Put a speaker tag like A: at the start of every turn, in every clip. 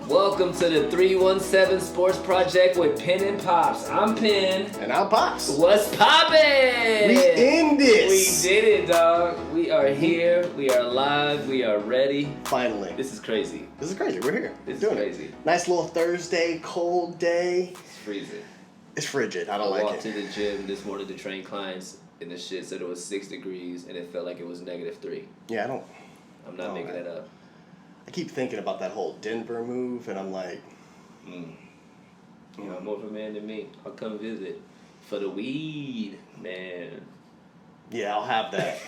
A: Welcome to the 317 Sports Project with Penn and Pops. I'm Penn.
B: And I'm Pops.
A: What's poppin'?
B: We in this.
A: We did it, dog. We are here. We are live. We are ready.
B: Finally.
A: This is crazy.
B: We're here.
A: This is crazy.
B: Nice little Thursday, cold day.
A: It's freezing.
B: It's frigid. I
A: walked
B: like it.
A: to the gym this morning to train clients, and the shit said it was 6 degrees, and it felt like it was -3.
B: Yeah,
A: I'm not making it up.
B: I keep thinking about that whole Denver move, and I'm like,
A: You're more of a man than me. I'll come visit for the weed, man.
B: yeah, I'll have that.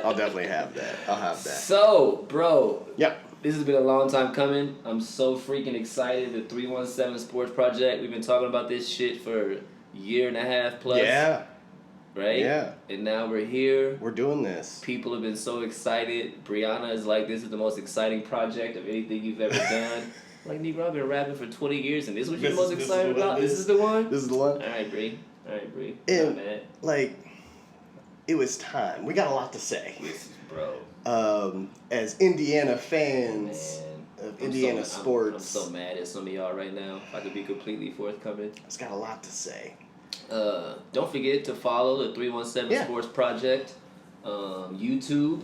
B: I'll definitely have that. I'll have that.
A: So, bro.
B: Yep.
A: This has been a long time coming. I'm so freaking excited. The 317 Sports Project. We've been talking about this shit for a year and a half plus.
B: Yeah.
A: Right?
B: Yeah.
A: And now we're here.
B: We're doing this.
A: People have been so excited. Brianna is like, this is the most exciting project of anything you've ever done. Like, Negro, I've been rapping for 20 years, and this is what you're most excited about? This is the one?
B: This is the one?
A: All right, Bree.
B: And,
A: Not mad.
B: like, it was time. We got a lot to say.
A: Bro.
B: As Indiana fans of Indiana sports.
A: I'm so mad at some of y'all right now. If I could be completely forthcoming.
B: It's got a lot to say.
A: Don't forget to follow the 317 Sports Project. YouTube.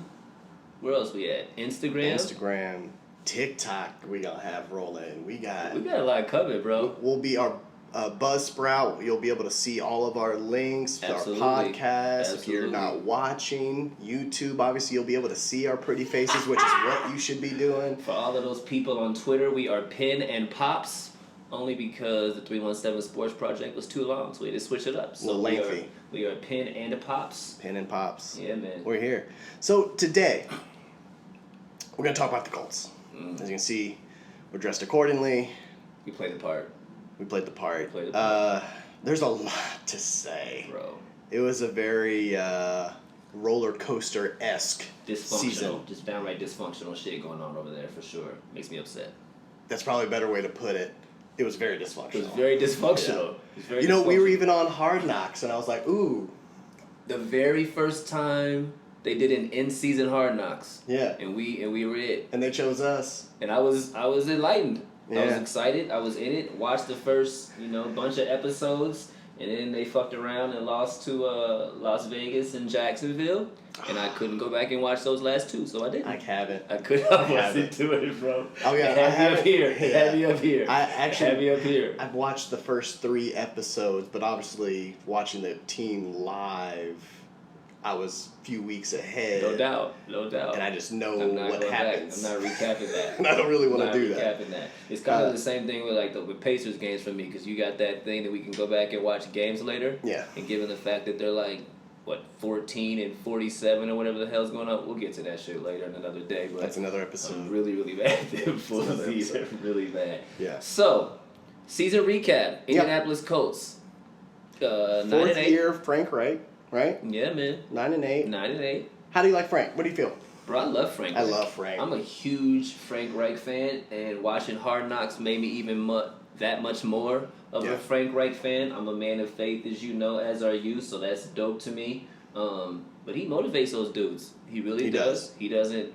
A: Where else we at? Instagram.
B: TikTok. We gonna have rolling. We got
A: a lot covered, bro.
B: We'll be our Buzzsprout. You'll be able to see all of our links to our podcast. If you're not watching YouTube, obviously you'll be able to see our pretty faces, which is what you should be doing.
A: For all of those people on Twitter, we are Penn and Pops. Only because the 317 Sports Project was too long, so we had to switch it up. So
B: a little lengthy.
A: We are Penn and Pops.
B: Penn and Pops.
A: Yeah, man.
B: We're here. So today, we're going to talk about the Colts. As you can see, we're dressed accordingly.
A: We played the part.
B: We played the part. There's a lot to say.
A: Bro.
B: It was a very roller coaster-esque season.
A: Just downright dysfunctional shit going on over there for sure. Makes me upset.
B: That's probably a better way to put it. It was very dysfunctional.
A: It was very dysfunctional.
B: Yeah. We were even on Hard Knocks, and I was like, ooh.
A: The very first time they did an in-season Hard Knocks.
B: Yeah.
A: And we were it.
B: And they chose us.
A: And I was enlightened.
B: Yeah.
A: I was excited. I was in it. Watched the first, bunch of episodes, and then they fucked around and lost to Las Vegas and Jacksonville. And I couldn't go back and watch those last two, so I didn't.
B: I haven't.
A: I couldn't. I wasn't doing it, bro.
B: Oh yeah,
A: Have me up here.
B: Have
A: me up here.
B: I've watched the first 3 episodes, but obviously watching the team live, I was a few weeks ahead.
A: No doubt.
B: And I just know what happens.
A: I'm not recapping that.
B: And I don't really want to do that.
A: Recapping that. It's kind of the same thing with with Pacers games for me, because you got that thing that we can go back and watch games later.
B: Yeah.
A: And given the fact that they're 14 and 47 or whatever the hell's going on. We'll get to that shit later in another day. But
B: that's another episode.
A: I'm really, really bad at the full season. Really bad.
B: Yeah.
A: So, season recap. Indianapolis Colts.
B: 4th year Frank Reich, right?
A: Yeah, man.
B: 9-8.
A: 9-8.
B: How do you like Frank? What do you feel?
A: Bro, I love Frank Reich.
B: I love Frank.
A: I'm a huge Frank Reich fan, and watching Hard Knocks made me even that much more of a Frank Reich fan. I'm a man of faith, as you know, as are you, so that's dope to me. But he motivates those dudes. He really does. He doesn't...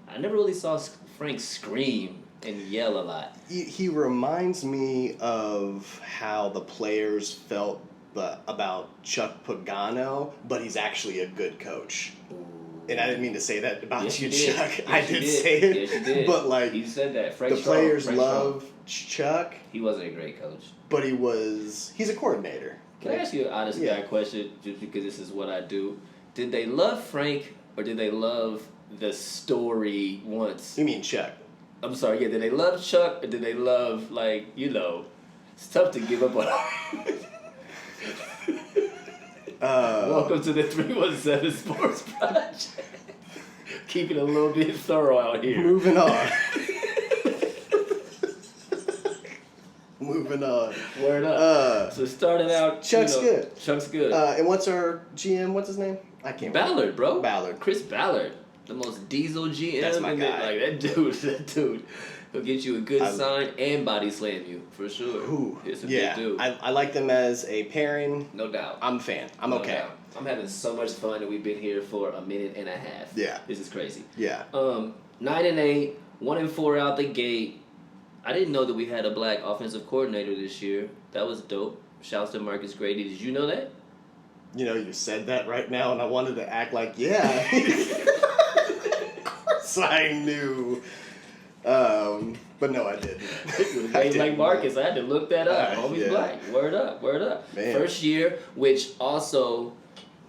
A: I never really saw Frank scream and yell a lot.
B: He reminds me of how the players felt about Chuck Pagano, but he's actually a good coach.
A: Ooh.
B: And I didn't mean to say that about
A: Yes,
B: you,
A: did.
B: Chuck.
A: Yes,
B: I did say it.
A: Yes, you did.
B: But
A: you said that.
B: the players love Chuck.
A: He wasn't a great coach.
B: But he's a coordinator.
A: Can I ask you an honest guy question, just because this is what I do? Did they love Frank, or did they love the story once?
B: You mean Chuck?
A: I'm sorry, did they love Chuck, or did they love, it's tough to give up on. Welcome to the 317 Sports Project. Keeping it a little bit thorough out here.
B: Moving on. Moving on.
A: Word up. So starting out,
B: Chuck's good.
A: Chuck's good.
B: And what's our GM? What's his name? I can't remember.
A: Ballard, bro.
B: Ballard.
A: Chris Ballard. The most diesel GM.
B: That's my guy.
A: That dude. He'll get you a good sign and body slam you, for sure.
B: Ooh,
A: it's a big dude.
B: I like them as a pairing.
A: No doubt.
B: I'm a fan. I'm okay.
A: Doubt. I'm having so much fun, and we've been here for a minute and a half.
B: Yeah.
A: This is crazy.
B: Yeah.
A: 9-8, 1-4 out the gate. I didn't know that we had a black offensive coordinator this year. That was dope. Shouts to Marcus Grady. Did you know that?
B: You know, you said that right now, and I wanted to act like, yeah. Of course I knew. But no, I didn't.
A: Like Marcus, I had to look that up. Homie's black. Word up. Man. First year, which also,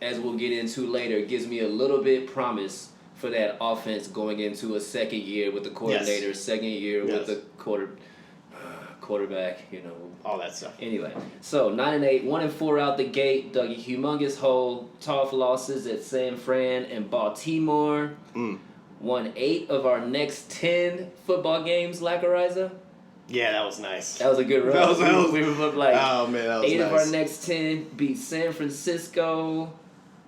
A: as we'll get into later, gives me a little bit promise for that offense going into a second year with the coordinator, second year with the quarterback,
B: all that stuff.
A: Anyway, so 9-8, 1-4 out the gate, dug a humongous hole, tough losses at San Fran and Baltimore. Won 8 of our next 10 football games, Lacariza.
B: Yeah, that was nice.
A: That was a good run. We were like,
B: oh man, that was
A: 8
B: nice.
A: of our next 10, beat San Francisco.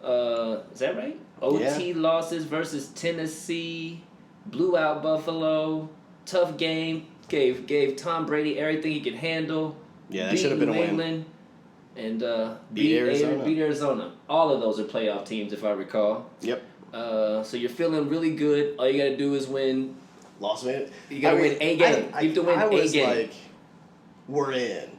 A: Is that right? OT losses versus Tennessee, blew out Buffalo, tough game, gave Tom Brady everything he could handle.
B: Yeah, that should have been
A: New
B: a
A: England,
B: win.
A: And
B: beat Arizona.
A: Beat Arizona. All of those are playoff teams, if I recall.
B: Yep.
A: So you're feeling really good. All you got to do is win.
B: Las Vegas.
A: You got to win a game. You have to win a game.
B: Like, we're in.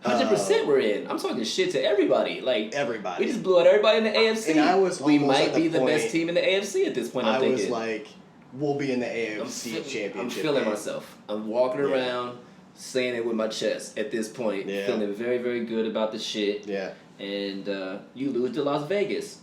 A: 100% we're in. I'm talking shit to everybody. Like
B: everybody.
A: We just blew out everybody in the AFC.
B: And I was
A: we might be the best team in the AFC at this point. I
B: was like, we'll be in the AFC championship.
A: I'm feeling myself. I'm walking around saying it with my chest at this point.
B: Yeah.
A: Feeling very, very good about the shit.
B: Yeah.
A: And you lose to Las Vegas.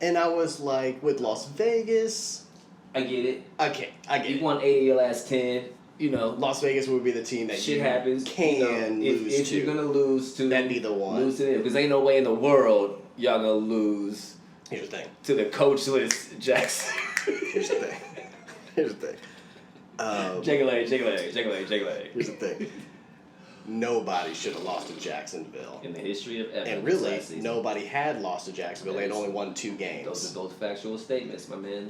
B: And I was like, with Las Vegas,
A: I get it.
B: Okay, I get it.
A: You won 8 of your last 10.
B: Las Vegas would be the team that
A: shit happens.
B: Can lose
A: if
B: to.
A: you're gonna lose to,
B: that'd be the one.
A: Lose to them, because ain't no way in the world y'all gonna lose.
B: Here's the thing.
A: To the coachless Jackson.
B: Here's the thing. Here's the thing.
A: Jiggle leg.
B: Here's the thing. Nobody should have lost to Jacksonville
A: in the history of ever.
B: And really, nobody had lost to Jacksonville. They had only won 2 games.
A: Those are both factual statements, my man.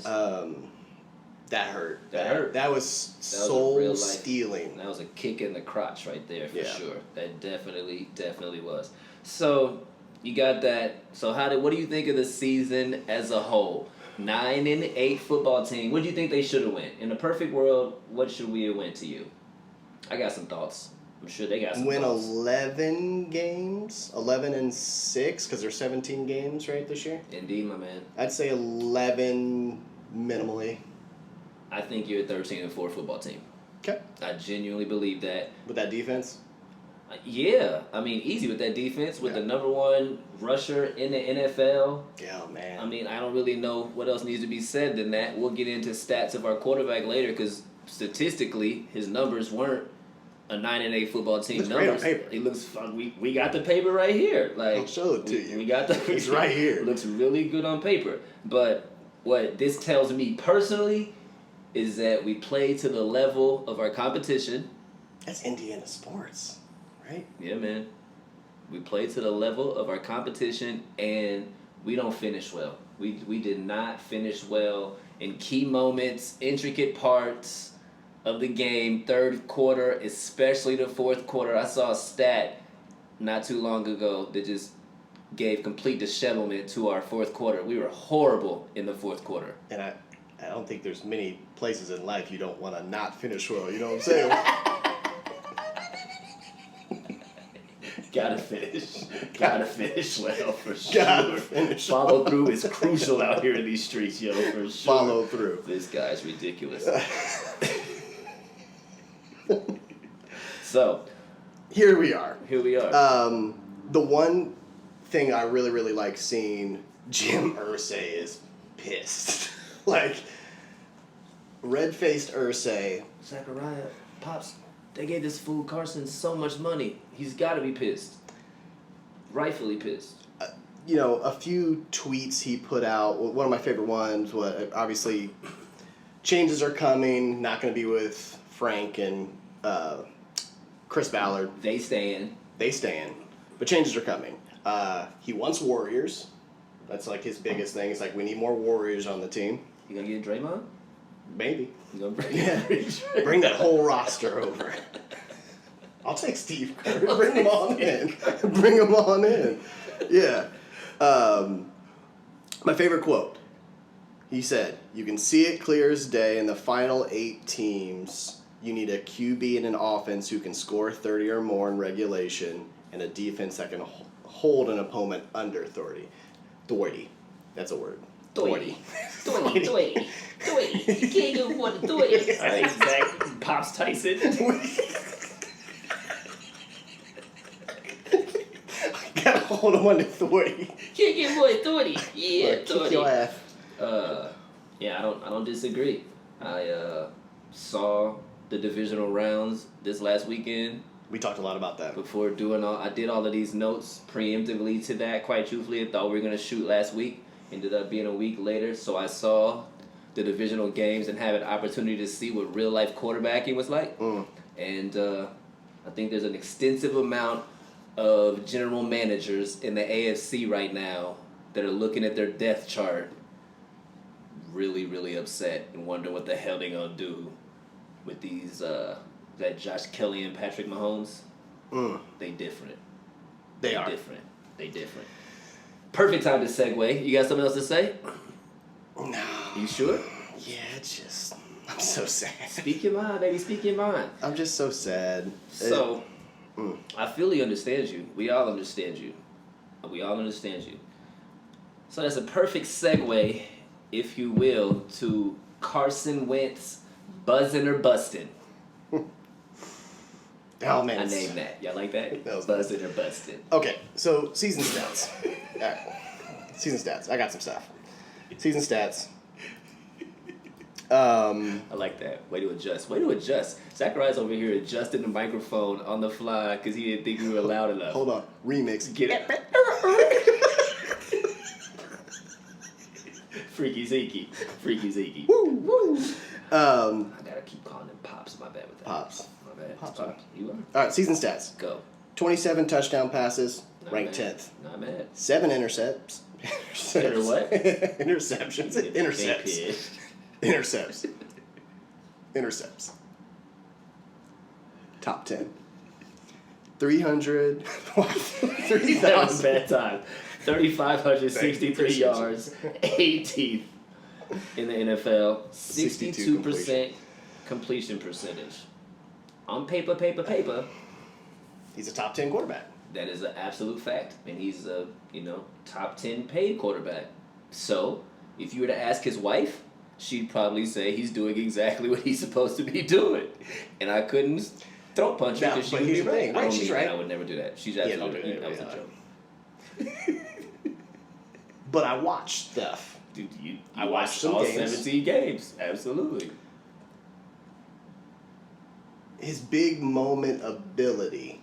B: That hurt.
A: That hurt.
B: That was soul stealing.
A: That was a kick in the crotch right there for sure. That definitely was. So you got that. So what do you think of the season as a whole? 9-8 football team. What do you think they should have went? In a perfect world, what should we have went to you? I got some thoughts. I'm sure they got some
B: thoughts.
A: Win
B: 11 games, 11-6, because there's 17 games right this year.
A: Indeed, my man.
B: I'd say 11 minimally.
A: I think you're a 13-4 football team.
B: Okay.
A: I genuinely believe that.
B: With that defense?
A: Yeah. I mean, easy with that defense, with the number 1 rusher in the NFL.
B: Yeah, man.
A: I mean, I don't really know what else needs to be said than that. We'll get into stats of our quarterback later, because statistically, his numbers weren't a 9-8 football team
B: looks
A: numbers.
B: Great on paper.
A: It looks fun. We got the paper right here. Like,
B: I'll show it to you.
A: We got the.
B: It's right here.
A: Looks really good on paper. But what this tells me personally is that we play to the level of our competition.
B: That's Indiana sports, right?
A: Yeah, man. We play to the level of our competition, and we don't finish well. We did not finish well in key moments, intricate parts of the game, third quarter, especially the fourth quarter. I saw a stat not too long ago that just gave complete dishevelment to our fourth quarter. We were horrible in the fourth quarter.
B: And I don't think there's many places in life you don't want to not finish well. You know what I'm saying?
A: Gotta finish well, for sure.
B: Gotta finish.
A: Follow through is crucial out here in these streets, yo, for sure.
B: Follow through.
A: This guy's ridiculous. So,
B: here we are.
A: The
B: one thing I really, really like seeing, Jim Irsay is pissed. Like, red-faced Irsay.
A: Zachariah, Pops, they gave this fool Carson so much money. He's got to be pissed. Rightfully pissed.
B: A few tweets he put out. One of my favorite ones was, obviously, changes are coming. Not going to be with Frank and Chris Ballard.
A: They staying.
B: But changes are coming. He wants Warriors. That's like his biggest thing. It's like, we need more Warriors on the team.
A: You gonna get Draymond?
B: Maybe.
A: You're gonna
B: Bring that whole roster over. I'll take Steve Kerr. Bring them on in. Bring them on in. Yeah. My favorite quote. He said, "You can see it clear as day in the final 8 teams. You need a QB and an offense who can score 30 or more in regulation and a defense that can hold an opponent under 30. 30. That's a word. 30.
A: 30. You can't go more than 30. I think Zach Pops Tyson.
B: Gotta hold him under 30.
A: Can't get more than 30. Yeah, 30.
B: Kick your ass.
A: Yeah, I don't disagree. I saw the divisional rounds this last weekend.
B: We talked a lot about that.
A: Before I did all of these notes preemptively to that, quite truthfully. I thought we were going to shoot last week. Ended up being a week later. So I saw the divisional games and had an opportunity to see what real life quarterbacking was like. And I think there's an extensive amount of general managers in the AFC right now that are looking at their depth chart really, really upset and wondering what the hell they're going to do with these, that Josh Kelly and Patrick Mahomes. They different. They different. They different. Perfect time to segue. You got something else to say?
B: No.
A: You sure?
B: Yeah, it's just, I'm so sad.
A: Speak your mind, baby. Speak your mind.
B: I'm just so sad.
A: So, I fully understand you. We all understand you. We all understand you. So that's a perfect segue, if you will, to Carson Wentz, Buzzin or Bustin.
B: Oh, man.
A: I named that. Y'all like that?
B: That was
A: Buzzin or Bustin.
B: Okay, so season stats. All right. Season stats. I got some stuff. Season stats.
A: I like that. Way to adjust. Way to adjust. Zachariah's over here adjusting the microphone on the fly because he didn't think we were loud enough.
B: Hold on. Remix.
A: Get it. Freaky Zeke. Freaky Zeke.
B: Woo, woo.
A: I gotta keep calling them Pops. My bad with that.
B: Pops.
A: My bad.
B: Pops.
A: You are.
B: All right, season stats.
A: Go.
B: 27 touchdown passes,
A: Not
B: ranked
A: mad.
B: 10th.
A: Not mad.
B: 7 intercepts.
A: Inter what?
B: Interceptions. Intercepts. Top 10. 300.
A: That was a bad time. 3,563 yards, 18th in the NFL, 62% completion percentage. On paper.
B: He's a top 10 quarterback.
A: That is an absolute fact, and he's a top 10 paid quarterback. So, if you were to ask his wife, she'd probably say he's doing exactly what he's supposed to be doing, and I couldn't throat punch her because she would be right.
B: Right, she's right.
A: I would never do that. She's absolutely right. That was a joke.
B: But I watched stuff.
A: Dude,
B: I watched some
A: all
B: games.
A: 17 games. Absolutely.
B: His big moment ability.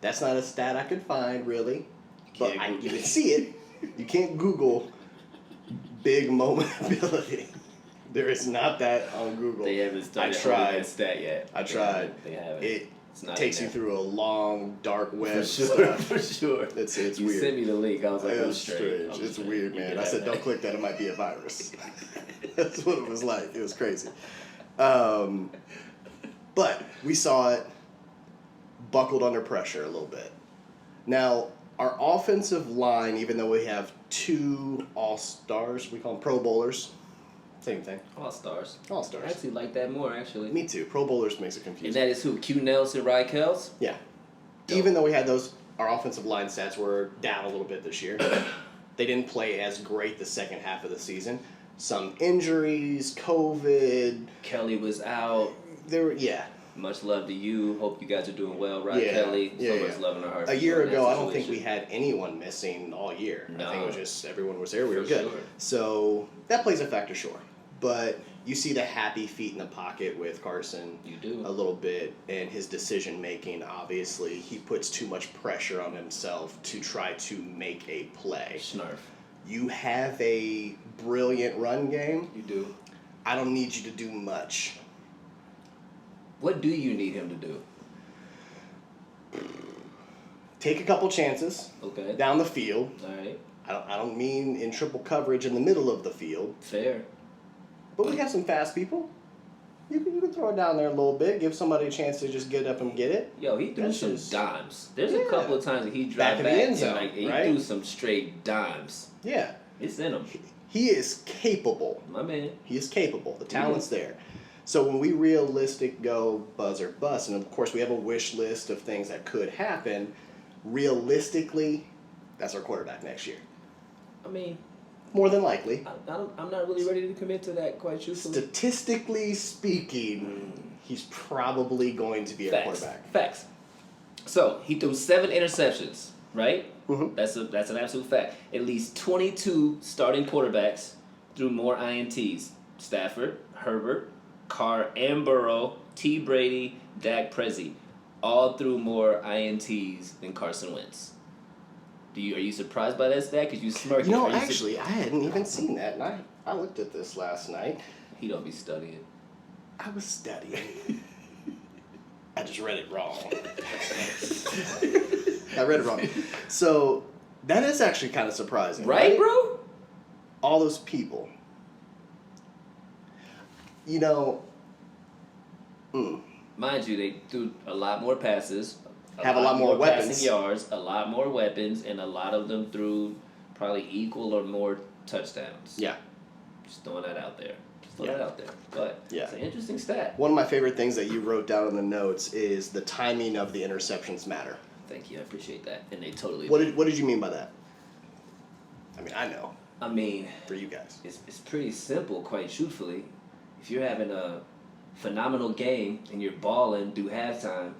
B: That's not a stat I could find, really. But you can see it. You can't Google big moment ability. There is not that on Google.
A: They haven't started that stat yet.
B: I tried.
A: They haven't.
B: It takes you through a long, dark web.
A: For sure.
B: It's
A: you
B: weird.
A: Sent me the link. I was like,
B: it's strange. It's weird, man. I said, don't click that. It might be a virus. That's what it was like. It was crazy. But we saw it buckled under pressure a little bit. Now, our offensive line, even though we have 2 all-stars, we call them Pro Bowlers. Same thing.
A: All-stars.
B: All-stars.
A: I actually like that more, actually.
B: Me too. Pro Bowlers makes it confusing.
A: And that is who? Q Nelson, Rye Kells?
B: Yeah. Dope. Even though we had those, our offensive line stats were down a little bit this year. They didn't play as great the second half of the season. Some injuries, COVID.
A: Kelly was out.
B: Much
A: love to you. Hope you guys are doing well, right, Kelly? Much love in our hearts.
B: A year ago, I don't think we had anyone missing all year.
A: No.
B: I think it was just everyone was there. We were good.
A: Sure.
B: So that plays a factor, sure. But you see the happy feet in the pocket with Carson.
A: You do.
B: A little bit. And his decision making, obviously, he puts too much pressure on himself to try to make a play.
A: Snarf.
B: You have a brilliant run game.
A: You do.
B: I don't need you to do much.
A: What do you need him to do?
B: Take a couple chances.
A: Okay.
B: Down the field.
A: All right.
B: I don't mean in triple coverage in the middle of the field.
A: Fair.
B: But we have some fast people. You can throw it down there a little bit, give somebody a chance to just get up and get it.
A: Yo, he threw some dimes. There's a couple of times that he dropped back
B: in the end zone,
A: and he
B: right?
A: threw some straight dimes.
B: Yeah.
A: It's in him.
B: He is capable.
A: My man.
B: He is capable. The talent's there. So when we realistic go buzz or bust, and of course we have a wish list of things that could happen, realistically, that's our quarterback next year.
A: I mean,
B: more than likely.
A: I'm not really ready to commit to that quite truthfully.
B: Statistically speaking, he's probably going to be a quarterback.
A: Facts. So he threw 7 interceptions, right?
B: Mm-hmm.
A: That's an absolute fact. At least 22 starting quarterbacks threw more INTs. Stafford, Herbert, Carr, and Burrow, T. Brady, Dak Prescott, all threw more INTs than Carson Wentz. Are you surprised by that stat? Because you smirking.
B: No, actually, I hadn't even seen that, and I looked at this last night.
A: He don't be studying.
B: I was studying. I just read it wrong. I read it wrong. So, that is actually kind of surprising.
A: Right, bro?
B: All those people. You know,
A: mind you, they threw a lot more passes.
B: Have a lot more weapons.
A: Passing yards, a lot more weapons, and a lot of them threw probably equal or more touchdowns.
B: Yeah.
A: Just throwing that out there. But it's an interesting stat.
B: One of my favorite things that you wrote down in the notes is the timing of the interceptions matter.
A: Thank you. I appreciate that. And they totally
B: What did you mean by that? I mean, I know.
A: I mean,
B: for you guys.
A: It's pretty simple, quite truthfully. If you're having a phenomenal game and you're balling through halftime,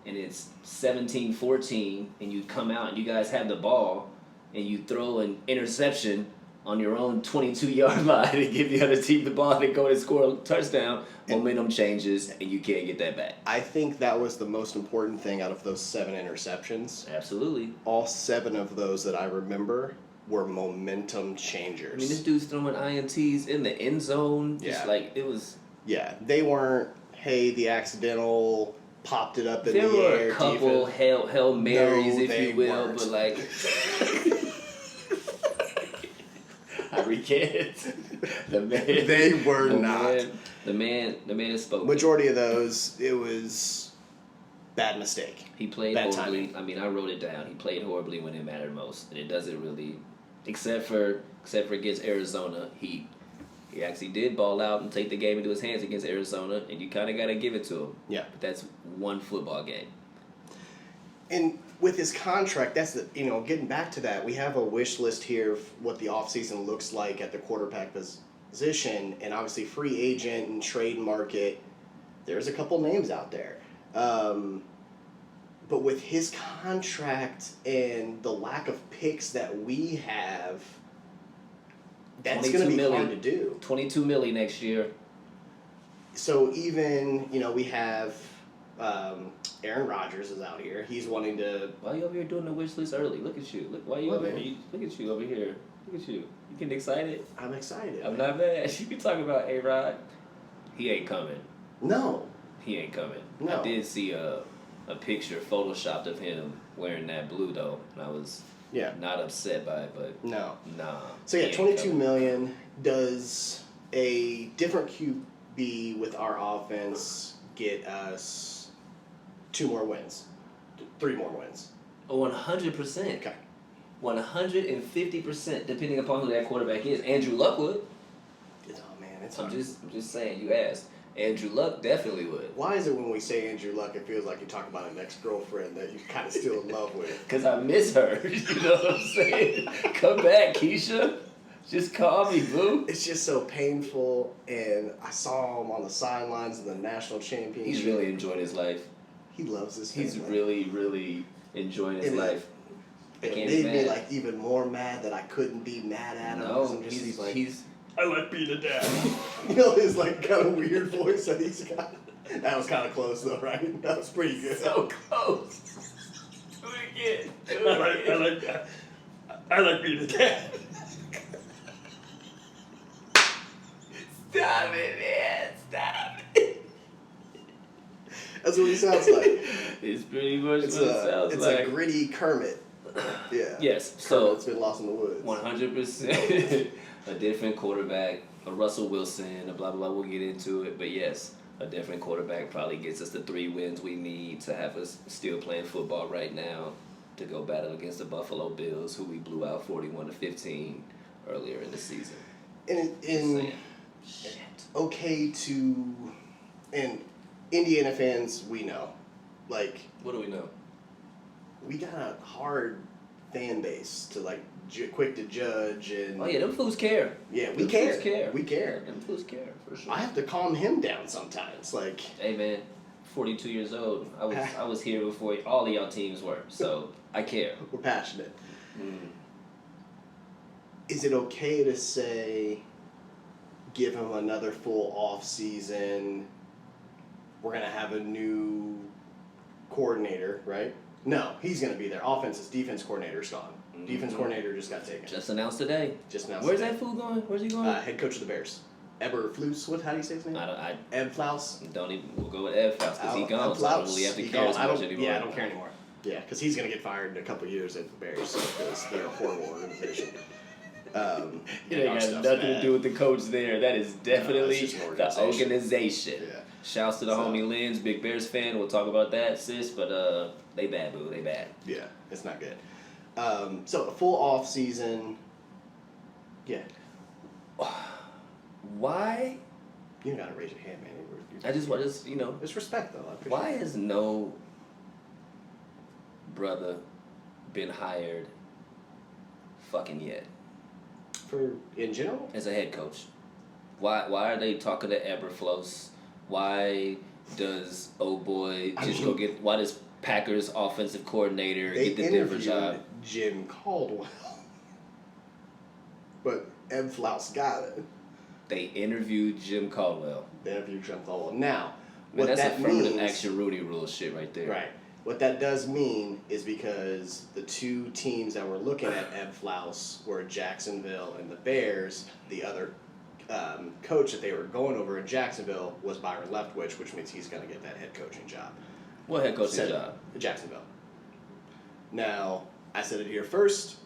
A: and it's 17-14, and you come out and you guys have the ball, and you throw an interception on your own 22-yard line and give the other team the ball and they go and score a touchdown, momentum changes, and you can't get that back.
B: I think that was the most important thing out of those 7 interceptions.
A: Absolutely.
B: All 7 of those that I remember were momentum changers.
A: I mean, this dude's throwing INTs in the end zone. Just like, it was...
B: Yeah, they weren't, hey, the accidental... popped it up in the air.
A: There were a couple Hail Marys, if you will, but like... I recant.
B: They were not.
A: The man is spoken.
B: Majority of those, it was bad mistake.
A: He played
B: bad
A: horribly.
B: Timing.
A: I mean, I wrote it down. He played horribly when it mattered most, and it doesn't really, except for against Arizona. He actually did ball out and take the game into his hands against Arizona, and you kind of got to give it to him.
B: Yeah.
A: But that's one football game.
B: And with his contract, that's getting back to that, we have a wish list here of what the offseason looks like at the quarterback position, and obviously free agent and trade market, there's a couple names out there. But with his contract and the lack of picks that we have, that's going to be hard to do.
A: $22 million next year.
B: So even, we have Aaron Rodgers is out here. He's wanting to...
A: Why are you over here doing the wish list early? Look at you. Look, why are you over here? Look at you over here. Look at you. You getting excited?
B: I'm excited.
A: I'm not mad. You can talk about A-Rod. He ain't coming.
B: No.
A: He ain't coming.
B: No.
A: I did see a picture photoshopped of him wearing that blue, though, and I was...
B: Yeah.
A: Not upset by it, but
B: nah. So
A: yeah,
B: $22 million. Does a different QB with our offense get us 2 more wins? 3 more wins?
A: 100%.
B: Okay.
A: 150%, depending upon who that quarterback is. Andrew Luck would.
B: Oh man,
A: I'm just saying. You asked. Andrew Luck definitely would.
B: Why is it when we say Andrew Luck, it feels like you're talking about an ex-girlfriend that you're kind of still in love with?
A: Because I miss her. You know what I'm saying? Come back, Keisha. Just call me, boo.
B: It's just so painful, and I saw him on the sidelines in the national championship.
A: He's really enjoying his life.
B: He loves his
A: He's really, really enjoying his life.
B: It made me even more mad that I couldn't be mad at him.
A: No,
B: he's I like being a dad. His kind of weird voice that he's got. That was kind of close though, right? That was pretty good.
A: So close. Do it again.
B: I like that. I like being a dad.
A: Stop it, man. Stop it.
B: That's what he sounds like.
A: It's pretty much what it sounds like.
B: It's a gritty Kermit. Yeah.
A: Yes. So
B: it's been lost in the woods.
A: 100% a different quarterback, a Russell Wilson, a blah blah. We'll get into it, but yes, a different quarterback probably gets us the 3 wins we need to have us still playing football right now to go battle against the Buffalo Bills, who we blew out 41-15 earlier in the season.
B: And Indiana fans, we know. Like,
A: what do we know?
B: We got a hard fan base to, like, quick to judge. And
A: oh, yeah, them fools care.
B: Yeah, we care. We care.
A: Them fools care, for sure.
B: I have to calm him down sometimes. Like,
A: hey, man, 42 years old. I was here before all of y'all teams were, so I care.
B: We're passionate. Is it okay to say, give him another full off season? We're going to have a new coordinator, right? No, he's going to be there. Defense coordinator's gone. Defense coordinator just got taken.
A: Just announced today.
B: Where's
A: that fool going? Where's he going?
B: Head coach of the Bears. Eberflus. How do you say his name? Eberflus.
A: We'll go with Eberflus because he's gone. So I don't really have to care as much anymore.
B: Yeah, I don't care anymore. Yeah, because he's going to get fired in a couple of years at the Bears because they're a horrible organization.
A: It ain't got nothing to do with the coach there. That is definitely the organization. Yeah. Shouts to the homie Lynn's, big Bears fan. We'll talk about that, sis. But they bad, boo. They bad.
B: Yeah, it's not good. So a full off season. Yeah.
A: Why?
B: You gotta raise your hand, man.
A: It's
B: respect, though.
A: Why has no brother been hired fucking yet?
B: In general?
A: As a head coach. Why are they talking to Eberflus? Why does why does Packers offensive coordinator get the Denver job?
B: Jim Caldwell. But Eberflus got it.
A: They interviewed Jim Caldwell.
B: Now,
A: what that's affirmative action Rudy rule shit right there.
B: Right. What that does mean is because the 2 teams that were looking at Eberflus were Jacksonville and the Bears. The other coach that they were going over in Jacksonville was Byron Leftwich, which means he's going to get that head coaching job.
A: What head coaching job?
B: Jacksonville. Now, I said it here first.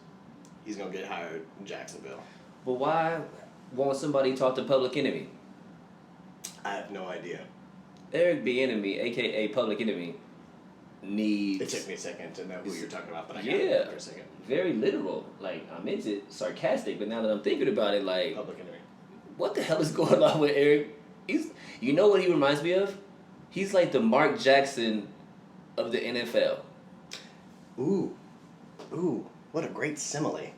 B: He's going to get hired in Jacksonville.
A: But why won't somebody talk to Public Enemy?
B: I have no idea.
A: Eric Bieniemy, a.k.a. Public Enemy, needs...
B: It took me a second to know who you're talking about, but I got it for a second.
A: Very literal. Like, I meant it sarcastic, but now that I'm thinking about it, like...
B: Public Enemy.
A: What the hell is going on with Eric? You know what he reminds me of? He's like the Mark Jackson of the NFL.
B: Ooh, what a great simile.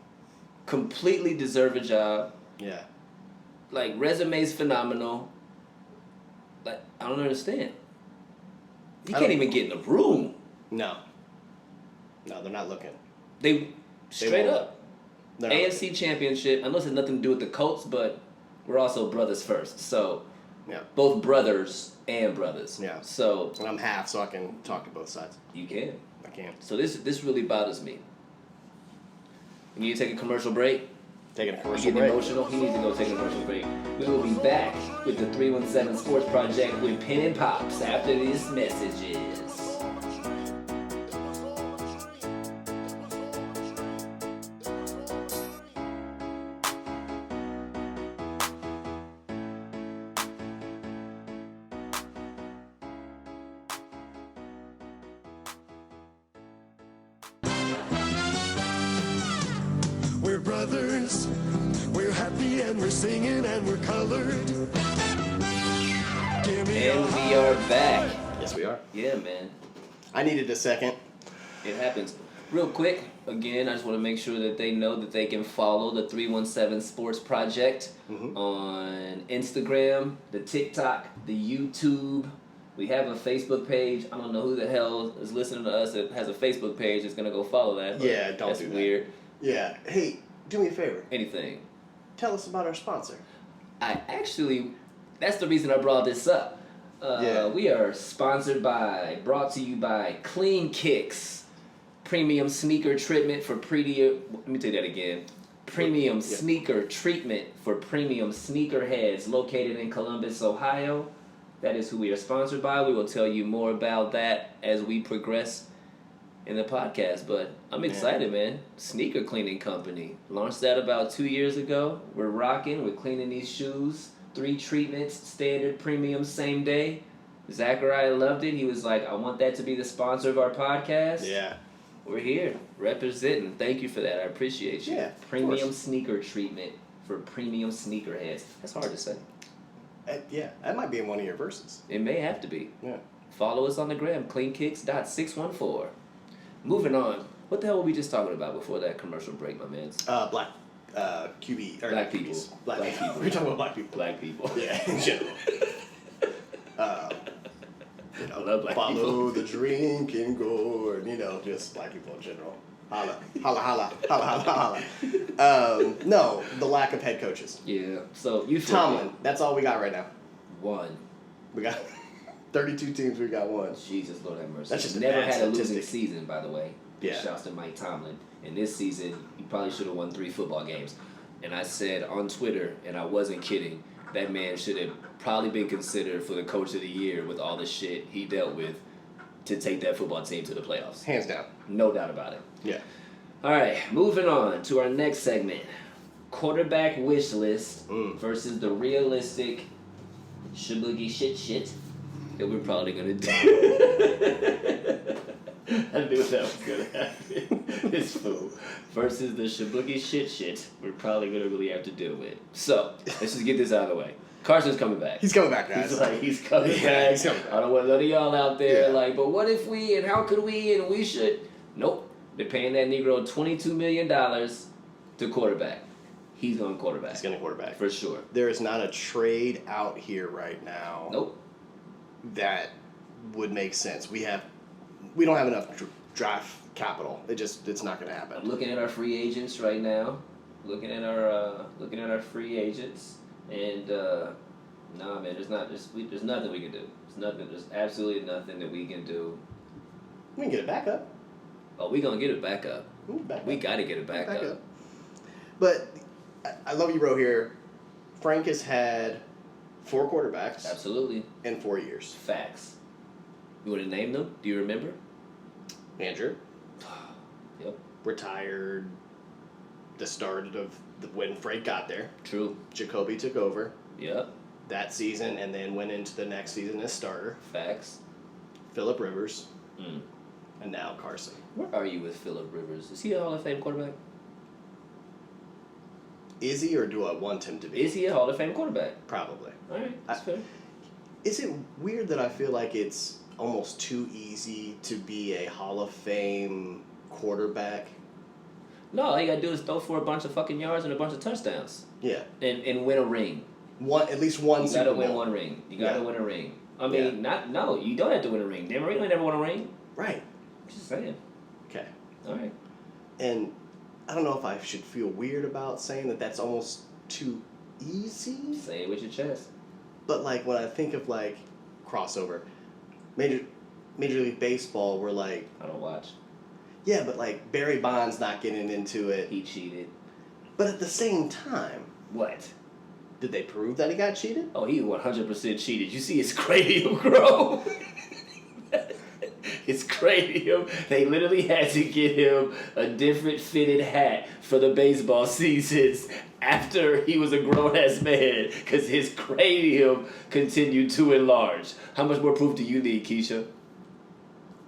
A: Completely deserve a job.
B: Yeah.
A: Like, resume's phenomenal. Like, I don't understand. He can't even get in the room.
B: No, they're not looking.
A: They straight up. AFC Championship, unless it's nothing to do with the Colts, but we're also brothers first. So, both brothers and brothers.
B: Yeah.
A: So,
B: and I'm half, so I can talk to both sides.
A: You can.
B: I can.
A: So this really bothers me. We need to take a commercial break.
B: Taking a commercial break.
A: Emotional. He needs to go take a commercial break. We will be back with the 317 Sports Project with Penn and Pops after these messages.
C: We're brothers, we're happy and we're singing and we're colored.
A: And we are back.
B: Yes, we are.
A: Yeah, man.
B: I needed a second.
A: It happens. Real quick, again, I just want to make sure that they know that they can follow the 317 Sports Project on Instagram, the TikTok, the YouTube. We have a Facebook page. I don't know who the hell is listening to us that has a Facebook page that's going to go follow that.
B: Yeah, don't do that.
A: That's weird.
B: Yeah. Hey, do me a favor.
A: Anything.
B: Tell us about our sponsor.
A: That's the reason I brought this up. We are brought to you by Clean Kicks, premium sneaker treatment for let me take that again. Premium sneaker treatment for premium sneakerheads located in Columbus, Ohio. That is who we are sponsored by. We will tell you more about that as we progress in the podcast, but I'm excited, man. Sneaker cleaning company. Launched that about 2 years ago. We're rocking. We're cleaning these shoes. 3 treatments, standard, premium, same day. Zachariah loved it. He was like, I want that to be the sponsor of our podcast.
B: Yeah.
A: We're here, representing. Thank you for that. I appreciate you.
B: Yeah,
A: Premium sneaker treatment for premium sneakerheads. That's hard to say.
B: Yeah, that might be in one of your verses.
A: It may have to be.
B: Yeah.
A: Follow us on the gram, cleankicks.614. Moving on. What the hell were we just talking about before that commercial break, my man?
B: Black QB. Or
A: Black people.
B: Black people. We're talking about black people.
A: Black people.
B: Yeah, in general.
A: I love black
B: follow
A: people.
B: the drinking gourd. Just black people in general. Holla, holla, holla, holla, holla, holla. No, the lack of head coaches.
A: Yeah. So you
B: Tomlin. That's all we got right now.
A: One.
B: We got 32 teams. We got one.
A: Jesus, Lord have mercy.
B: That's just
A: never
B: a bad
A: had a losing
B: statistic.
A: season, by the way.
B: Yeah.
A: Shouts to Mike Tomlin. And this season, he probably should have won 3 football games. And I said on Twitter, and I wasn't kidding, that man should have probably been considered for the coach of the year with all the shit he dealt with to take that football team to the playoffs.
B: Hands down.
A: No doubt about it.
B: Yeah.
A: All right, moving on to our next segment. Quarterback wish list versus the realistic shaboogie shit that we're probably going to do. I knew that was going to happen. This fool. Versus the shaboogie shit we're probably going to really have to deal with. So, let's just get this out of the way. Carson's coming back.
B: He's coming back, guys.
A: He's coming back.
B: He's coming back.
A: I don't want none of y'all out there
B: Yeah.
A: but what if we, and how could we, and we should. Nope. They're paying that Negro $22 million to quarterback. He's going quarterback.
B: He's going to quarterback.
A: For sure.
B: There is not a trade out here right now.
A: Nope.
B: That would make sense. We don't have enough draft capital. It's not going to happen.
A: I'm looking at our free agents right now. Looking at our free agents, and nah, man, there's nothing we can do. There's absolutely nothing that we can do.
B: We can get it back up.
A: Oh, we gonna get it back up. We gotta get it back up.
B: But I love you, bro. Here, Frank has had 4 quarterbacks.
A: Absolutely.
B: In 4 years.
A: Facts. You want to name them? Do you remember?
B: Andrew.
A: Yep.
B: Retired. The start of when Frank got there.
A: True.
B: Jacoby took over.
A: Yep.
B: That season, and then went into the next season as starter.
A: Facts.
B: Phillip Rivers. And now Carson.
A: Where are you with Phillip Rivers? Is he a Hall of Fame quarterback?
B: Is he, or do I want him to be?
A: Is he a Hall of Fame quarterback?
B: Probably.
A: All right, that's fair.
B: Is it weird that I feel like it's almost too easy to be a Hall of Fame quarterback?
A: No, all you gotta do is throw for a bunch of fucking yards and a bunch of touchdowns.
B: Yeah.
A: And win a ring.
B: At least one Super Bowl.
A: You gotta win one ring. You gotta win a ring. I mean, you don't have to win a ring. Dan Marino never won a ring.
B: Right.
A: Just saying.
B: Okay.
A: All right.
B: And I don't know if I should feel weird about saying that that's almost too easy.
A: Say it with your chest.
B: But like when I think of like crossover, Major League Baseball, we're like,
A: I don't watch.
B: Yeah, but like Barry Bonds not getting into it.
A: He cheated.
B: But at the same time,
A: what?
B: Did they prove that he got cheated?
A: Oh, he 100% cheated. You see his cranium grow? His cranium, they literally had to get him a different fitted hat for the baseball seasons after he was a grown-ass man because his cranium continued to enlarge. How much more proof do you need, Keisha?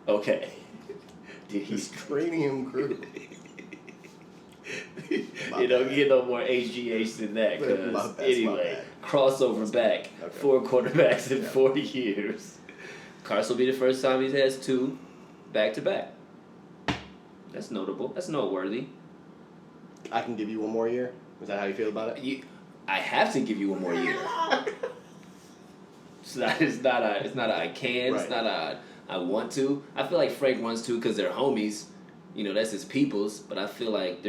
A: Okay.
B: His cranium grew.
A: You don't get no more HGH than that. Cause anyway, crossover back. Okay. 4 quarterbacks in 4 years. Carson will be the first time he has 2 back-to-back. That's notable. That's noteworthy.
B: I can give you one more year? Is that how you feel about it?
A: I have to give you one more year. It's not a I can. Right. It's not a I want to. I feel like Frank wants to because they're homies. You know, that's his people's. But I feel like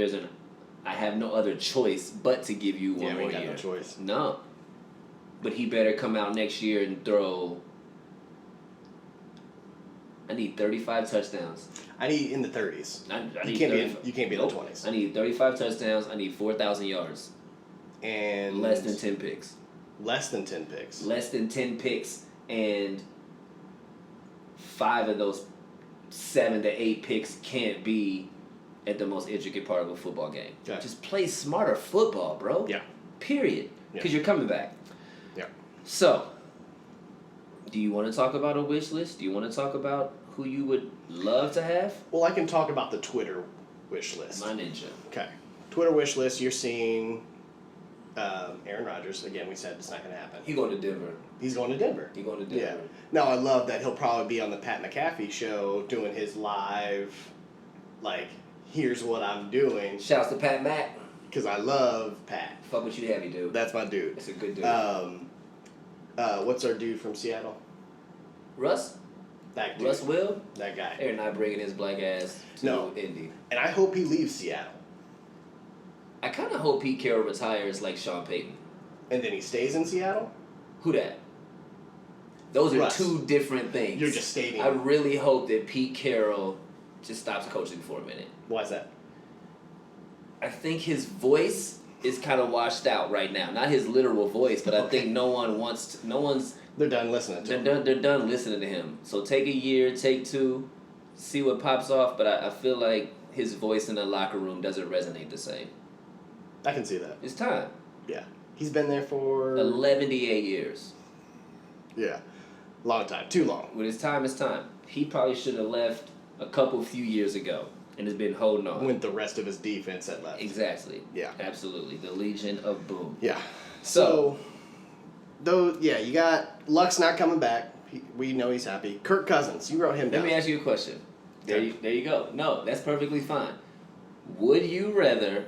A: I have no other choice but to give you one more year.
B: No choice.
A: No. But he better come out next year and throw. I need 35 touchdowns.
B: I need in the 30s. You can't be in the 20s.
A: I need 35 touchdowns. I need 4,000 yards.
B: And
A: less than 10 picks.
B: Less than 10 picks.
A: Less than 10 picks, and 5 of those 7 to 8 picks can't be at the most intricate part of a football game.
B: Yeah.
A: Just play smarter football, bro.
B: Yeah.
A: Period. Because you're coming back.
B: Yeah.
A: So, do you want to talk about a wish list? Do you want to talk about who you would love to have?
B: Well, I can talk about the Twitter wish list.
A: My ninja.
B: Okay. Twitter wish list, you're seeing Aaron Rodgers. Again, we said it's not going to happen.
A: He going to Denver.
B: He's going to Denver.
A: He going to Denver.
B: Yeah. Now, I love that he'll probably be on the Pat McAfee show doing his live, like, here's what I'm doing.
A: Shouts to Pat Mac.
B: Because I love Pat.
A: Fuck what you heavy, dude.
B: That's my dude.
A: That's a good dude.
B: What's our dude from Seattle?
A: Russ?
B: That dude.
A: Russ Will?
B: That guy.
A: They're not bringing his black ass to Indy.
B: And I hope he leaves Seattle.
A: I kind of hope Pete Carroll retires like Sean Payton.
B: And then he stays in Seattle?
A: Who that? Those are
B: Russ.
A: two different things.
B: You're just stating.
A: I really hope that Pete Carroll just stops coaching for a minute.
B: Why is that?
A: I think his voice is kind of washed out right now. Not his literal voice, but I think no one's.
B: They're done listening to him.
A: They're done listening to him. So take a year, take 2, see what pops off. But I feel like his voice in the locker room doesn't resonate the same.
B: I can see that.
A: It's time.
B: Yeah. He's been there for
A: 11 to 8 years.
B: Yeah. Long time. Too long.
A: When it's time, it's time. He probably should have left a few years ago and has been holding on.
B: When the rest of his defense had left.
A: Exactly.
B: Yeah.
A: Absolutely. The Legion of Boom.
B: Yeah. So you got Luck's not coming back. We know he's happy. Kirk Cousins, you wrote him down.
A: Let me ask you a question. There you go. No, that's perfectly fine. Would you rather...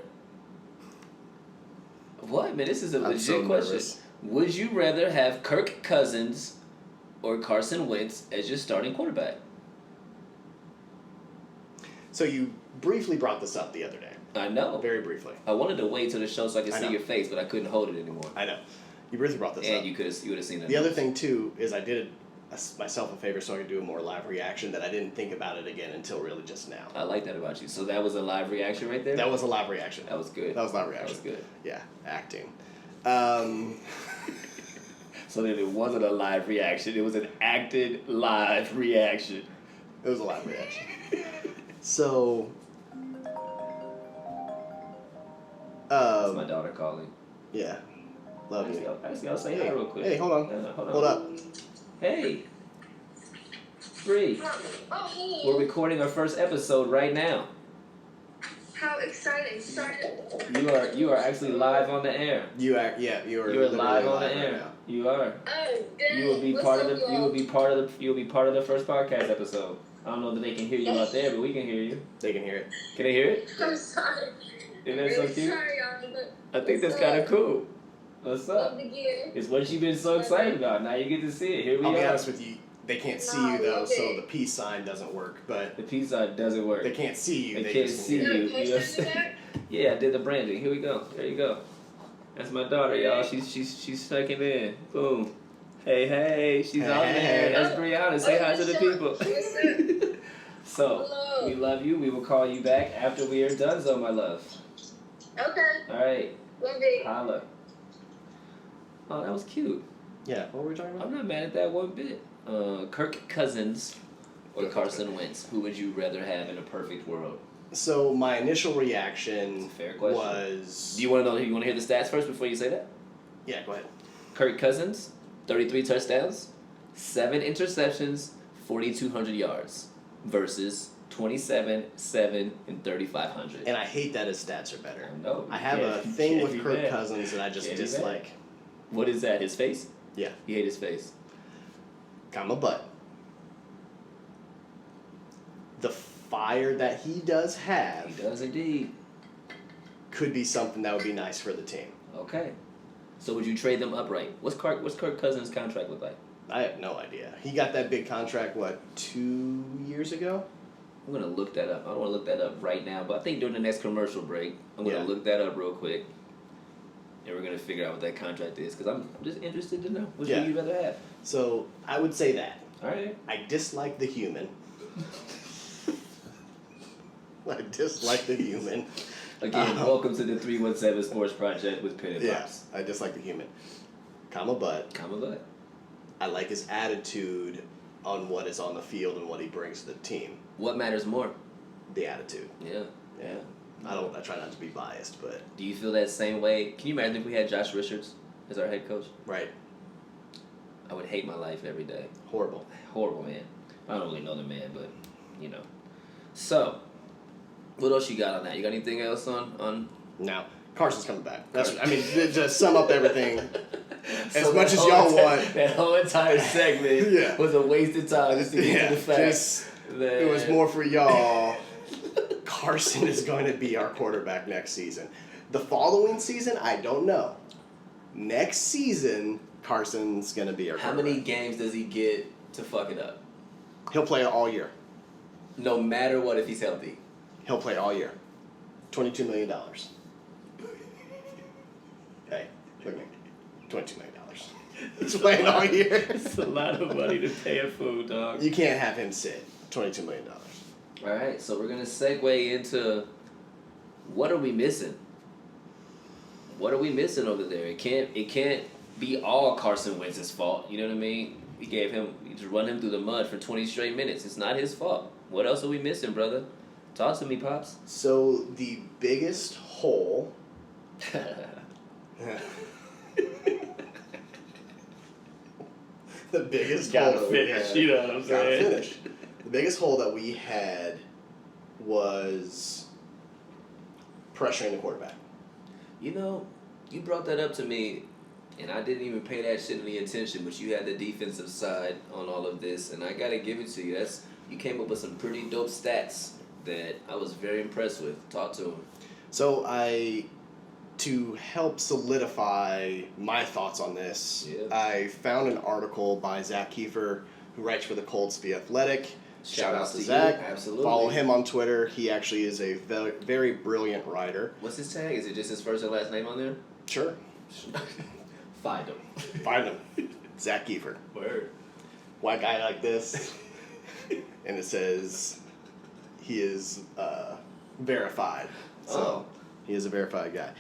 A: What? Man, this is a legit question.
B: Nervous.
A: Would you rather have Kirk Cousins or Carson Wentz as your starting quarterback?
B: So you briefly brought this up the other day.
A: I know.
B: Very briefly.
A: I wanted to wait till the show so I could
B: I
A: see
B: know.
A: your face, but I couldn't hold it anymore.
B: I know. You briefly brought this up.
A: And you would have seen it.
B: The other thing, too, is I did myself a favor so I could do a more live reaction that I didn't think about it again until really just now.
A: I like that about you. So that was a live reaction right there?
B: That was a live reaction.
A: That was good.
B: That was live reaction.
A: That was good.
B: Yeah, acting.
A: So then it wasn't a live reaction. It was an acted live reaction.
B: It was a live reaction. So...
A: That's my daughter calling.
B: Yeah. Love you.
A: I just gotta say hi real quick.
B: Hey, hold on. Hold up.
A: Hey. Bree.
D: Oh, hey.
A: We're recording our first episode right now.
D: How exciting. Sorry.
A: You are actually live on the air.
B: You are
A: You're live on the air.
B: Right now.
A: You are.
D: Oh, good.
A: You will be part of the. You will be part of the first podcast episode. I don't know that they can hear you out there, but we can hear you.
B: They can hear it.
A: Can they hear it?
D: I'm sorry.
A: Isn't that so
D: Really
A: cute?
D: sorry, y'all, but
A: I think that's kind of cool. What's up?
D: love the gear.
A: It's what you've been so excited about. Now you get to see it. Here we
B: I'll
A: are.
B: be honest with you. They can't see you though,
D: okay.
B: so the peace sign doesn't work. But
A: The pizza doesn't work.
B: they can't see you.
A: They
B: They
A: can't
B: just
A: see
B: can hear
A: you.
D: You got a
A: You know what I'm
D: picture in
A: saying?
D: there?
A: Yeah, I did the branding. Here we go. There you go. That's my daughter, y'all. She's sucking in. Boom. Hey, she's on there.
B: Hey.
A: That's Brianna. Say hi to the people.
D: What's up?
A: So,
D: Hello.
A: we love you. We will call you back after we are done, so my love.
D: Okay.
A: All right.
D: Love it.
A: Holla. Oh, that was cute.
B: Yeah. What were we talking about?
A: I'm not mad at that one bit. Kirk Cousins or Carson Wentz? Who would you rather have in a perfect world?
B: So my initial reaction
A: That's a fair question.
B: was.
A: Do you want to know? You want to hear the stats first before you say that?
B: Yeah. Go ahead.
A: Kirk Cousins, 33 touchdowns, 7 interceptions, 4,200 yards, versus 27, 7, and 3,500.
B: And I hate that his stats are better.
A: I know.
B: I have a
A: You
B: thing
A: can't
B: with
A: be
B: Kirk
A: mad.
B: Cousins that I just
A: Can't be mad.
B: dislike.
A: What is that? His face?
B: Yeah.
A: You hate his face.
B: Comma but. The fire that he does have
A: He does indeed.
B: could be something that would be nice for the team.
A: Okay. So would you trade them upright? What's Kirk Cousins' contract look like?
B: I have no idea. He got that big contract, 2 years ago?
A: I'm going to look that up. I don't want to look that up right now, but I think during the next commercial break, I'm going to look that up real quick. And we're going to figure out what that contract is, because I'm just interested to know. Which would you rather have?
B: So, I would say that.
A: All right.
B: I dislike the human. I dislike the human.
A: Again, welcome to the 317 Sports Project with Penn and Pops.
B: I dislike the human. Comma but.
A: Comma but.
B: I like his attitude on what is on the field and what he brings to the team.
A: What matters more?
B: The attitude.
A: Yeah.
B: I try not to be biased, but...
A: Do you feel that same way? Can you imagine if we had Josh Richards as our head coach?
B: Right.
A: I would hate my life every day.
B: Horrible,
A: man. I don't really know the man, but, So, what else you got on that? You got anything else on?
B: No. Carson's coming back. To sum up everything, as much as y'all want.
A: That whole entire segment was a waste of time just to get to the facts.
B: It was more for y'all. Carson is going to be our quarterback next season. The following season, I don't know. Next season, Carson's going to be our quarterback.
A: How many games does he get to fuck it up?
B: He'll play all year.
A: No matter what, if he's healthy.
B: He'll play all year. $22 million. Hey, look at me. $22 million. He's playing all year.
A: It's a lot of money to pay a fool, dog.
B: You can't have him sit. $22 million.
A: All right, so we're going to segue into what are we missing? What are we missing over there? It can't be all Carson Wentz's fault. You know what I mean? We just run him through the mud for 20 straight minutes. It's not his fault. What else are we missing, brother? Talk to me, Pops.
B: So the biggest hole... The biggest hole
A: gotta finish, you know what I'm saying?
B: Gotta finish. The biggest hole that we had was pressuring the quarterback.
A: You brought that up to me, and I didn't even pay that shit any attention, but you had the defensive side on all of this, and I gotta give it to you. You came up with some pretty dope stats that I was very impressed with. Talk to him.
B: So to help solidify my thoughts on this, I found an article by Zach Ertz, who writes for the Colts, The Athletic. Shout out to Zach.
A: Absolutely.
B: Follow him on Twitter. He actually is a very, very brilliant writer.
A: What's his tag? Is it just his first and last name on there?
B: Sure.
A: Find him.
B: Find him. Zach Ertz.
A: Word.
B: White guy like this. And it says he is verified. So he is a verified guy.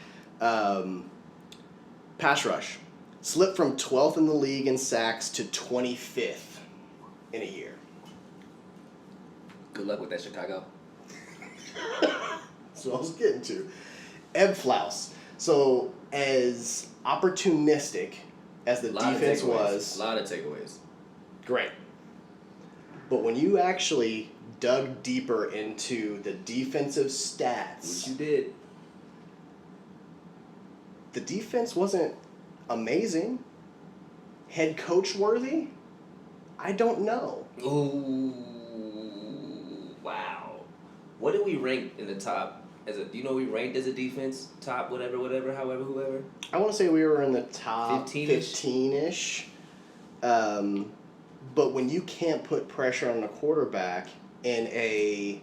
B: Pass rush. Slipped from 12th in the league in sacks to 25th in a year.
A: Good luck with that, Chicago.
B: That's what I was getting to. Ebflaus. So as opportunistic as the defense was...
A: A lot of takeaways.
B: Great. But when you actually dug deeper into the defensive stats...
A: Which you did.
B: The defense wasn't amazing. Head coach worthy? I don't know.
A: Ooh, wow. What did we rank in the top? Do you know we ranked as a defense? Top whatever, however, whoever?
B: I want to say we were in the top
A: 15-ish.
B: 15-ish. But when you can't put pressure on the quarterback in a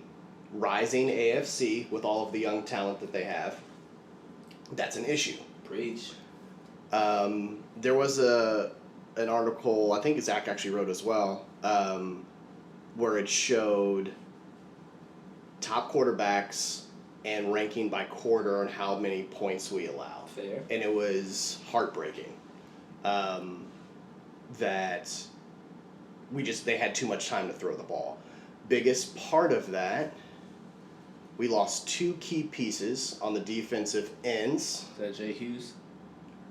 B: rising AFC with all of the young talent that they have, that's an issue.
A: Preach.
B: There was an article, I think Zach actually wrote as well, where it showed top quarterbacks and ranking by quarter on how many points we allow.
A: Fair.
B: And it was heartbreaking that they had too much time to throw the ball. Biggest part of that, we lost two key pieces on the defensive ends.
A: Is that Jay Hughes?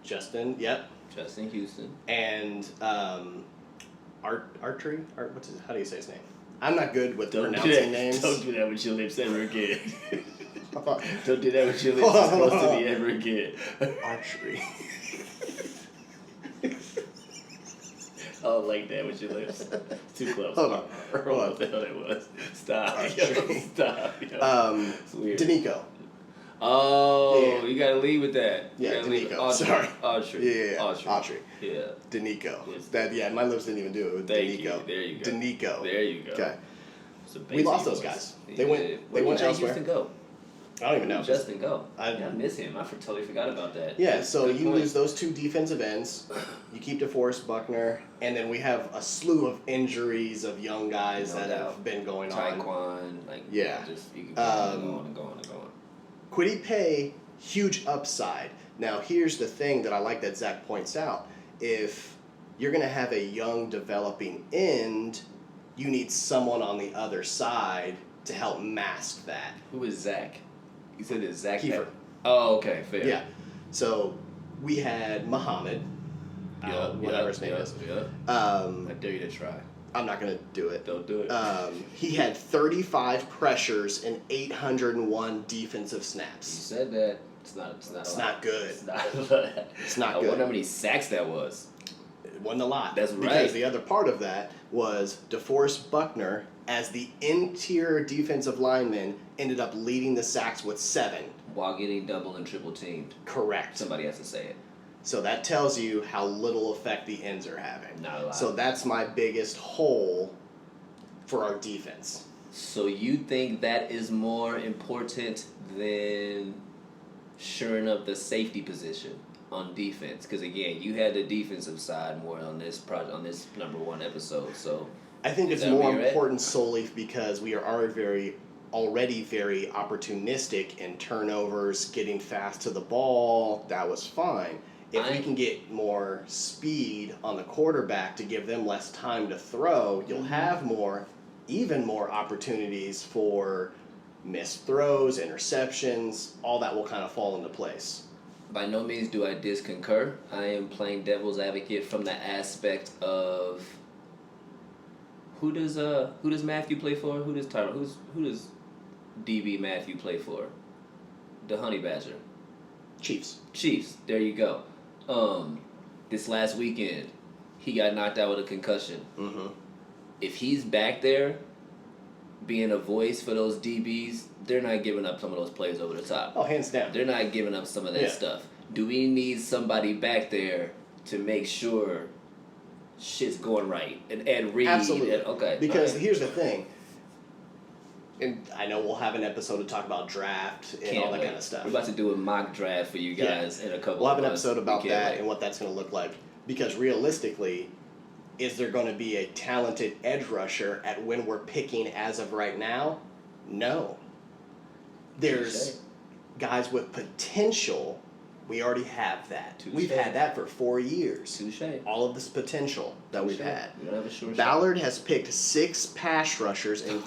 B: Justin, yep.
A: Justin Houston.
B: And Archery? How do you say his name? I'm not good with
A: Don't
B: pronouncing names.
A: Don't do that with your lips ever again. Don't do that with your lips. It's supposed to be ever again.
B: Archery.
A: I don't like that with your lips. Too close.
B: Hold on.
A: What the hell that was? Stop.
B: Archery.
A: Stop. Yo. It's weird.
B: Danico.
A: Oh,
B: Yeah.
A: You gotta leave with that.
B: Yeah, Danico. Sorry.
A: Archery.
B: Yeah.
A: Archery. Yeah.
B: Danico.
A: Yes.
B: My lips didn't even do it with
A: Thank
B: Danico.
A: you. There you go.
B: Danico.
A: There you go.
B: Okay.
A: It's a
B: We lost
A: basic
B: those
A: voice.
B: guys.
A: Yeah.
B: They went
A: Where did Jay
B: elsewhere.
A: Houston go?
B: I don't even know.
A: Justin go.
B: I
A: miss him. I totally forgot about that.
B: Yeah,
A: Good-
B: so
A: good
B: you
A: point.
B: lose those two defensive ends, you keep DeForest Buckner, and then we have a slew of injuries of young guys
A: No
B: that
A: doubt.
B: have been going on.
A: Taekwon,
B: Yeah.
A: just you can go on and go on and go on and go on.
B: Kwity Paye, huge upside. Now, here's the thing that I like that Zach points out. If you're going to have a young developing end, you need someone on the other side to help mask that.
A: Who is Zach? You said it's Zach.
B: Kiefer.
A: Oh, okay, fair.
B: Yeah. So we had Muhammad. Whatever his name is.
A: Yeah. I dare you to try.
B: I'm not going to do it.
A: Don't do it.
B: He had 35 pressures and 801 defensive
A: You
B: snaps.
A: said that. It's not
B: good.
A: It's not
B: It's not
A: I
B: good.
A: wonder how many sacks that was.
B: It wasn't a lot.
A: That's right.
B: Because the other part of that was DeForest Buckner, as the interior defensive lineman, ended up leading the sacks with 7.
A: While getting double and triple teamed.
B: Correct.
A: Somebody has to say it.
B: So that tells you how little effect the ends are having.
A: Not a lot.
B: So that's my biggest hole for our defense.
A: So you think that is more important than shoring up the safety position on defense? Because again, you had the defensive side more on this project, on this number 1 episode. So
B: I think it's
A: that
B: more
A: where you're
B: important solely because we are already very opportunistic in turnovers, getting fast to the ball. That was fine. If we can get more speed on the quarterback to give them less time to throw, you'll have even more opportunities for missed throws, interceptions. All that will kind of fall into place.
A: By no means do I disconcur. I am playing devil's advocate from the aspect of who does Matthew play for? Who does DB Matthew play for? The Honey Badger. Chiefs. There you go. This last weekend, he got knocked out with a concussion.
B: Mm-hmm.
A: If he's back there, being a voice for those DBs, they're not giving up some of those plays over the top.
B: Oh, hands down.
A: They're not giving up some of that stuff. Do we need somebody back there to make sure shit's going right? And Reed.
B: Absolutely.
A: Okay.
B: Because
A: right.
B: here's the thing. And I know we'll have an episode to talk about draft and all that kind of stuff.
A: We're about to do a mock draft for you guys in a couple
B: We'll
A: of
B: have an
A: months.
B: episode about that and what that's going to look like. Because realistically, is there going to be a talented edge rusher at when we're picking as of right now? No. There's guys with potential. We already have that. We've had that for 4 years.
A: Touché.
B: All of this potential that we've had.
A: We don't have a sure
B: Ballard has picked 6 pass rushers in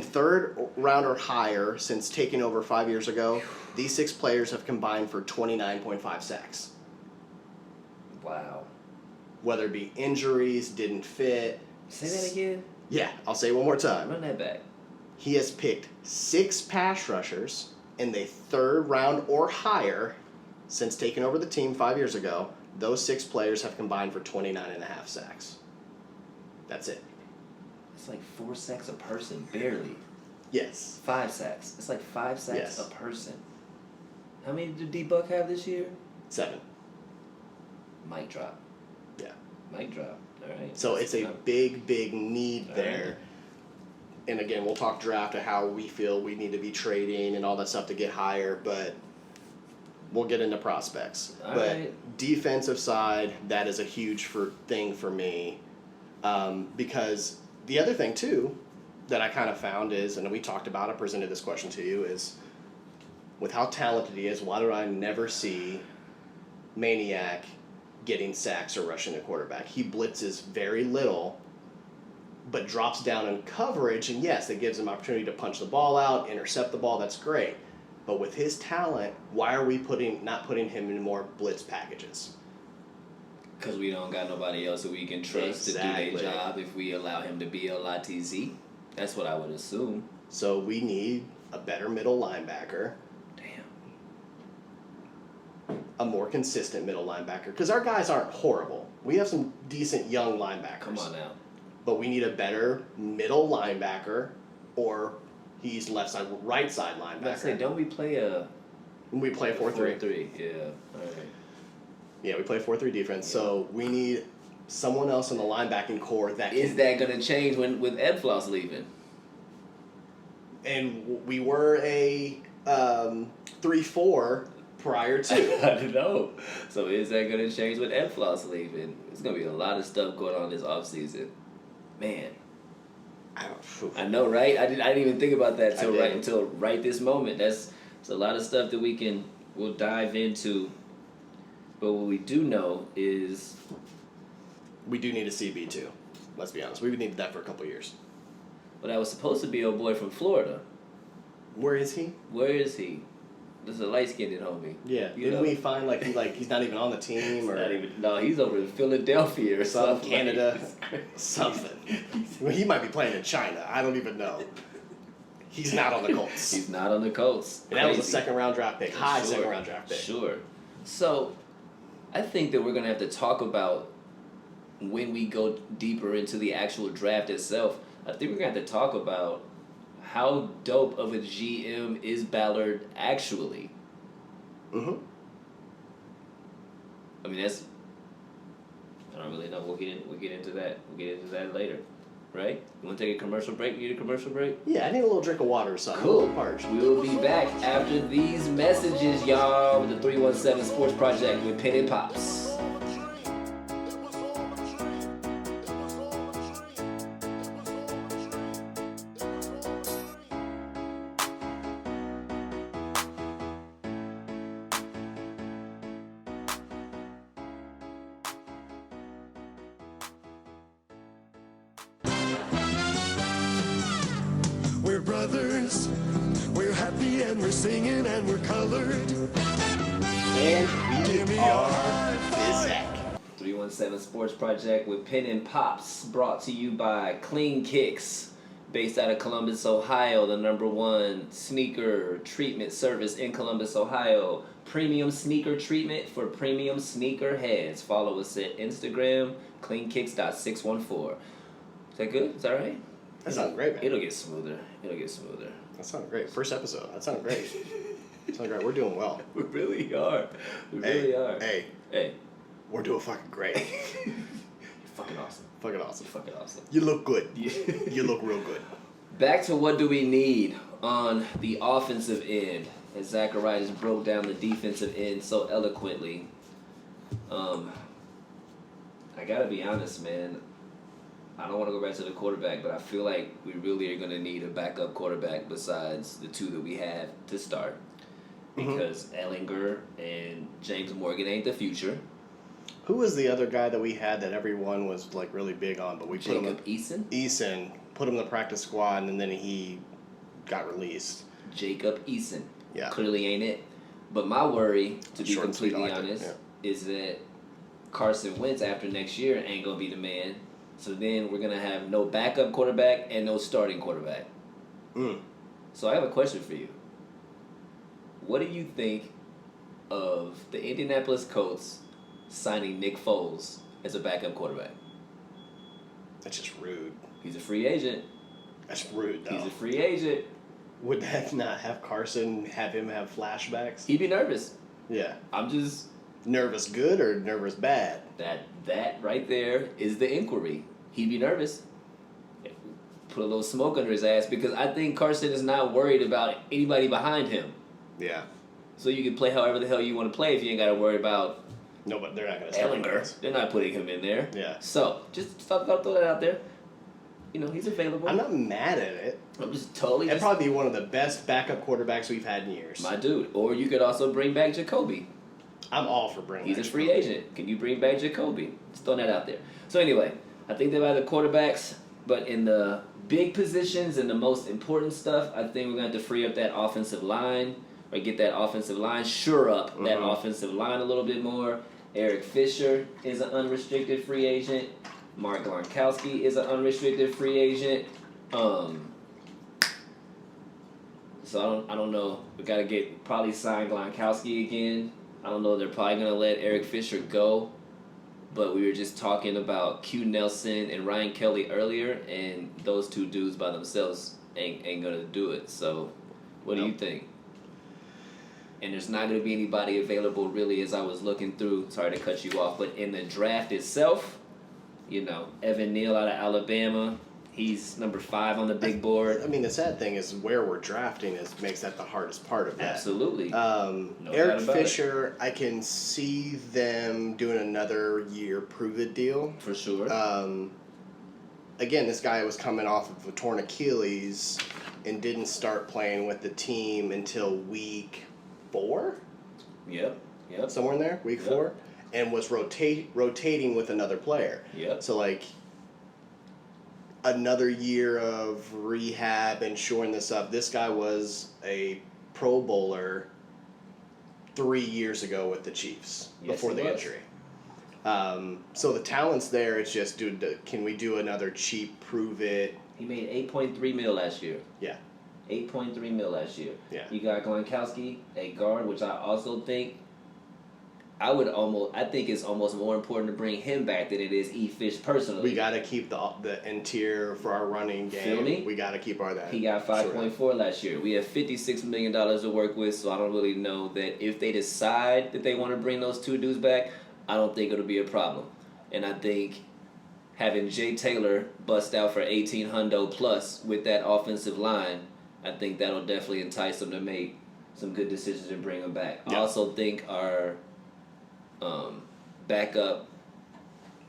B: third round or higher since taking over 5 years ago. These 6 players have combined for 29.5 sacks.
A: Wow.
B: Whether it be injuries, didn't fit.
A: Say that again?
B: Yeah, I'll say it one more time.
A: Run that back.
B: He has picked 6 pass rushers in the third round or higher since taking over the team 5 years ago. Those 6 players have combined for 29.5 sacks. That's it.
A: It's like 4 sacks a person, barely.
B: Yes.
A: 5 sacks. It's like 5 sacks
B: Yes.
A: a person. How many did D-Buck have this year?
B: 7.
A: Mic drop.
B: Yeah.
A: Mic drop. All right.
B: So
A: That's
B: it's a big need there.
A: Right.
B: And again, we'll talk draft of how we feel we need to be trading and all that stuff to get higher, but we'll get into prospects.
A: All
B: but
A: right.
B: defensive side, that is a huge thing for me. Because the other thing, too, that I kind of found is, and we talked about, I presented this question to you, is with how talented he is, why do I never see Maniac getting sacks or rushing the quarterback? He blitzes very little, but drops down in coverage, and yes, it gives him opportunity to punch the ball out, intercept the ball, that's great. But with his talent, why are we not putting him in more blitz packages?
A: Because we don't got nobody else who we can trust to do their job if we allow him to be LITZ. That's what I would assume.
B: So we need a better middle linebacker.
A: Damn.
B: A more consistent middle linebacker. Because our guys aren't horrible. We have some decent young linebackers.
A: Come on now.
B: But we need a better middle linebacker, or he's left side, right side linebacker.
A: Let's say, don't we play a...
B: We play a 4-3.
A: 4-3, yeah. All right.
B: Yeah, we play 4-3 defense, so we need someone else in the linebacking core that
A: Is that going to change with Ed Floss leaving?
B: And we were a 3-4 prior to.
A: I don't know. So is that going to change with Ed Floss leaving? There's going to be a lot of stuff going on this offseason. Man. I know, right? I didn't even think about that until right this moment. It's a lot of stuff that we'll dive into. But what we do know is
B: we do need a CB2. Let's be honest. We've needed that for a couple years.
A: But that was supposed to be a boy from Florida.
B: Where is he?
A: Where is he? This is a light-skinned homie.
B: Yeah. Didn't we find he's not even on the team or
A: No, he's over in Philadelphia or something.
B: Canada, something. Well, he might be playing in China. I don't even know. He's not on the Colts.
A: He's not on the Colts.
B: And that was a second-round draft pick. High
A: Sure.
B: second-round draft pick.
A: Sure. So, I think that we're going to have to talk about when we go deeper into the actual draft itself. I think we're going to have to talk about how dope of a GM is Ballard actually.
B: Mm-hmm.
A: I mean, I don't really know. We'll get into that. We'll get into that later. Right? You want to take a commercial break? You need a commercial break?
B: Yeah, I need a little drink of water or something.
A: Cool.
B: I'm a little parched.
A: We will be back after these messages, y'all, with the 317 Sports Project with Penn and Pops.
C: We're brothers, we're happy and we're singing and we're colored.
B: And
C: Give me
B: we
C: your
B: are
C: high five.
B: Zach.
A: 317 Sports Project with Penn and Pops, brought to you by Clean Kicks, based out of Columbus, Ohio, the #1 sneaker treatment service in Columbus, Ohio. Premium sneaker treatment for premium sneaker heads. Follow us at Instagram, cleankicks.614. Is that good? Is that right?
B: That sounds great, man.
A: It'll get smoother.
B: That sounds great. First episode. That sounds great. Sounds great. We're doing well.
A: We really are. We really are.
B: Hey, we're doing fucking great.
A: You're fucking awesome.
B: Fucking awesome.
A: You're fucking awesome.
B: You look good.
A: Yeah.
B: You look real good.
A: Back to what do we need on the offensive end, as Zach Ertz broke down the defensive end so eloquently. I gotta be honest, man. I don't want to go back to the quarterback, but I feel like we really are going to need a backup quarterback besides the two that we have to start. Because Ellinger and James Morgan ain't the future.
B: Who was the other guy that we had that everyone was like really big on, but we put him
A: Jacob Eason?
B: Eason, put him in the practice squad, and then he got released.
A: Jacob Eason.
B: Yeah.
A: Clearly ain't it. But my worry, to be
B: Short and sweet,
A: completely
B: I like it,
A: honest, is that Carson Wentz after next year ain't going to be the man. So then we're going to have no backup quarterback and no starting quarterback. So I have a question for you. What do you think of the Indianapolis Colts signing Nick Foles as a backup quarterback?
B: That's just rude.
A: He's a free agent.
B: That's rude, though.
A: He's a free agent.
B: Would that not have Carson have him have flashbacks?
A: He'd be nervous.
B: Yeah.
A: I'm just...
B: Nervous good or nervous bad?
A: That right there is the inquiry. He'd be nervous. Put a little smoke under his ass because I think Carson is not worried about anybody behind him.
B: Yeah.
A: So you can play however the hell you want to play if you ain't got to worry about
B: No, but they're not going to start
A: Ellinger. They're not putting him in there.
B: Yeah.
A: So just throw that out there. You know, he's available.
B: I'm not mad at it.
A: I'm just totally...
B: That'd probably be one of the best backup quarterbacks we've had in years.
A: My dude. Or you could also bring back Jacoby.
B: I'm all for bringing
A: He's
B: back
A: a free
B: Jacoby.
A: agent. Can you bring back Jacoby? Just throwing that out there. So anyway, I think they're the quarterbacks, but in the big positions and the most important stuff, I think we're going to have to free up that offensive line or get that offensive line, shore up that offensive line a little bit more. Eric Fisher is an unrestricted free agent. Mark Gronkowski is an unrestricted free agent. So I don't know. We got to probably sign Gronkowski again. I don't know. They're probably going to let Eric Fisher go. But we were just talking about Q Nelson and Ryan Kelly earlier, and those two dudes by themselves ain't going to do it. So what do you think? And there's not going to be anybody available really as I was looking through. Sorry to cut you off. But in the draft itself, you know, Evan Neal out of Alabama. He's number 5 on the big board.
B: I mean, the sad thing is where we're drafting makes that the hardest part of that.
A: Absolutely. No
B: Eric
A: doubt about
B: Fisher, I can see them doing another year prove-it deal.
A: For sure.
B: Again, this guy was coming off of a torn Achilles and didn't start playing with the team until week 4?
A: Yep.
B: Somewhere in there, week 4, and was rotating with another player.
A: Yep.
B: So, like, another year of rehab and shoring this up. This guy was a Pro Bowler 3 years ago with the Chiefs before the injury. So the talent's there. It's just, dude, can we do another cheap, prove it?
A: He made $8.3 million last year.
B: Yeah.
A: $8.3 million last year.
B: Yeah.
A: You got Gronkowski, a guard, which I also think I think it's almost more important to bring him back than it is Fish personally.
B: We got to keep the interior for our running game.
A: Feel me?
B: We got to keep that.
A: He got 5.4 last year. We have $56 million to work with, so I don't really know that if they decide that they want to bring those two dudes back, I don't think it'll be a problem. And I think having Jay Taylor bust out for 18 hundo plus with that offensive line, I think that'll definitely entice them to make some good decisions and bring him back. Yep. I also think our backup,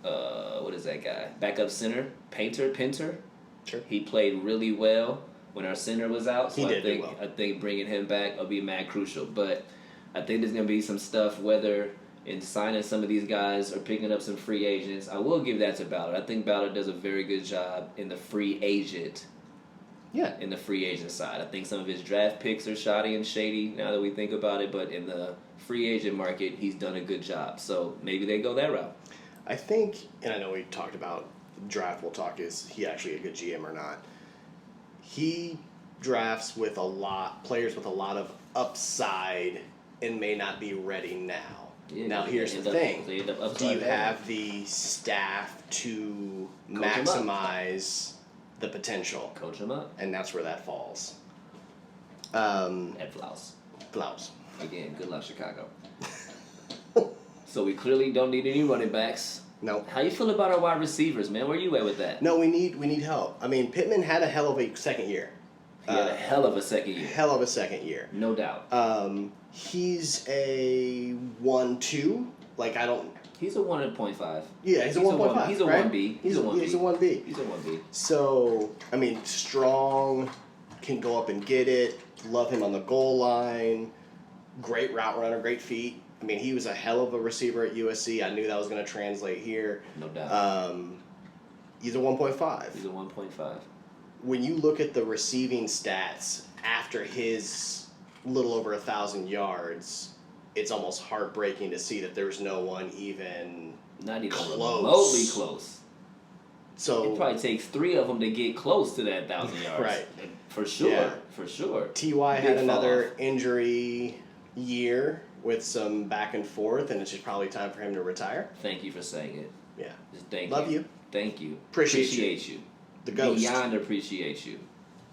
A: what is that guy? Backup center, Pinter.
B: Sure.
A: He played really well when our center was out. So
B: I
A: think bringing him back will be mad crucial. But I think there's gonna be some stuff whether in signing some of these guys or picking up some free agents. I will give that to Ballard. I think Ballard does a very good job in the free agent.
B: Yeah.
A: In the free agent side. I think some of his draft picks are shoddy and shady now that we think about it, but in the free agent market, he's done a good job. So maybe they go that route.
B: I think, and I know we talked about draft, we'll talk, is he actually a good GM or not? He drafts with players with a lot of upside and may not be ready now.
A: Yeah,
B: now here's the thing. Do you have the staff to maximize the potential?
A: Coach him up.
B: And that's where that falls.
A: At Flaus. Again, good luck, Chicago. So we clearly don't need any running backs.
B: No.
A: How you feel about our wide receivers, man? Where you at with that?
B: No, we need help. I mean, Pittman had a hell of a second year.
A: He had a hell of a second year.
B: Hell of a second year.
A: No doubt.
B: He's a 1-2. Like, I don't...
A: He's a 1.5.
B: Yeah, he's a 1.5.
A: He's a
B: right?
A: 1B.
B: He's a 1B.
A: He's a 1B.
B: So, I mean, strong, can go up and get it. Love him on the goal line. Great route runner, great feet. I mean, he was a hell of a receiver at USC. I knew that was going to translate here.
A: No doubt.
B: He's a 1.5.
A: He's a 1.5.
B: When you look at the receiving stats after his little over 1,000 yards, it's almost heartbreaking to see that there's no one even
A: not even
B: close.
A: Remotely close.
B: So
A: it probably takes 3 of them to get close to that 1,000 yards.
B: Right.
A: For sure.
B: Yeah.
A: For sure.
B: T.Y. had another injury year with some back and forth, and it's just probably time for him to retire.
A: Thank you for saying it.
B: Yeah.
A: Just
B: Love you.
A: Thank you.
B: Appreciate
A: you.
B: The ghost.
A: Beyond appreciate you.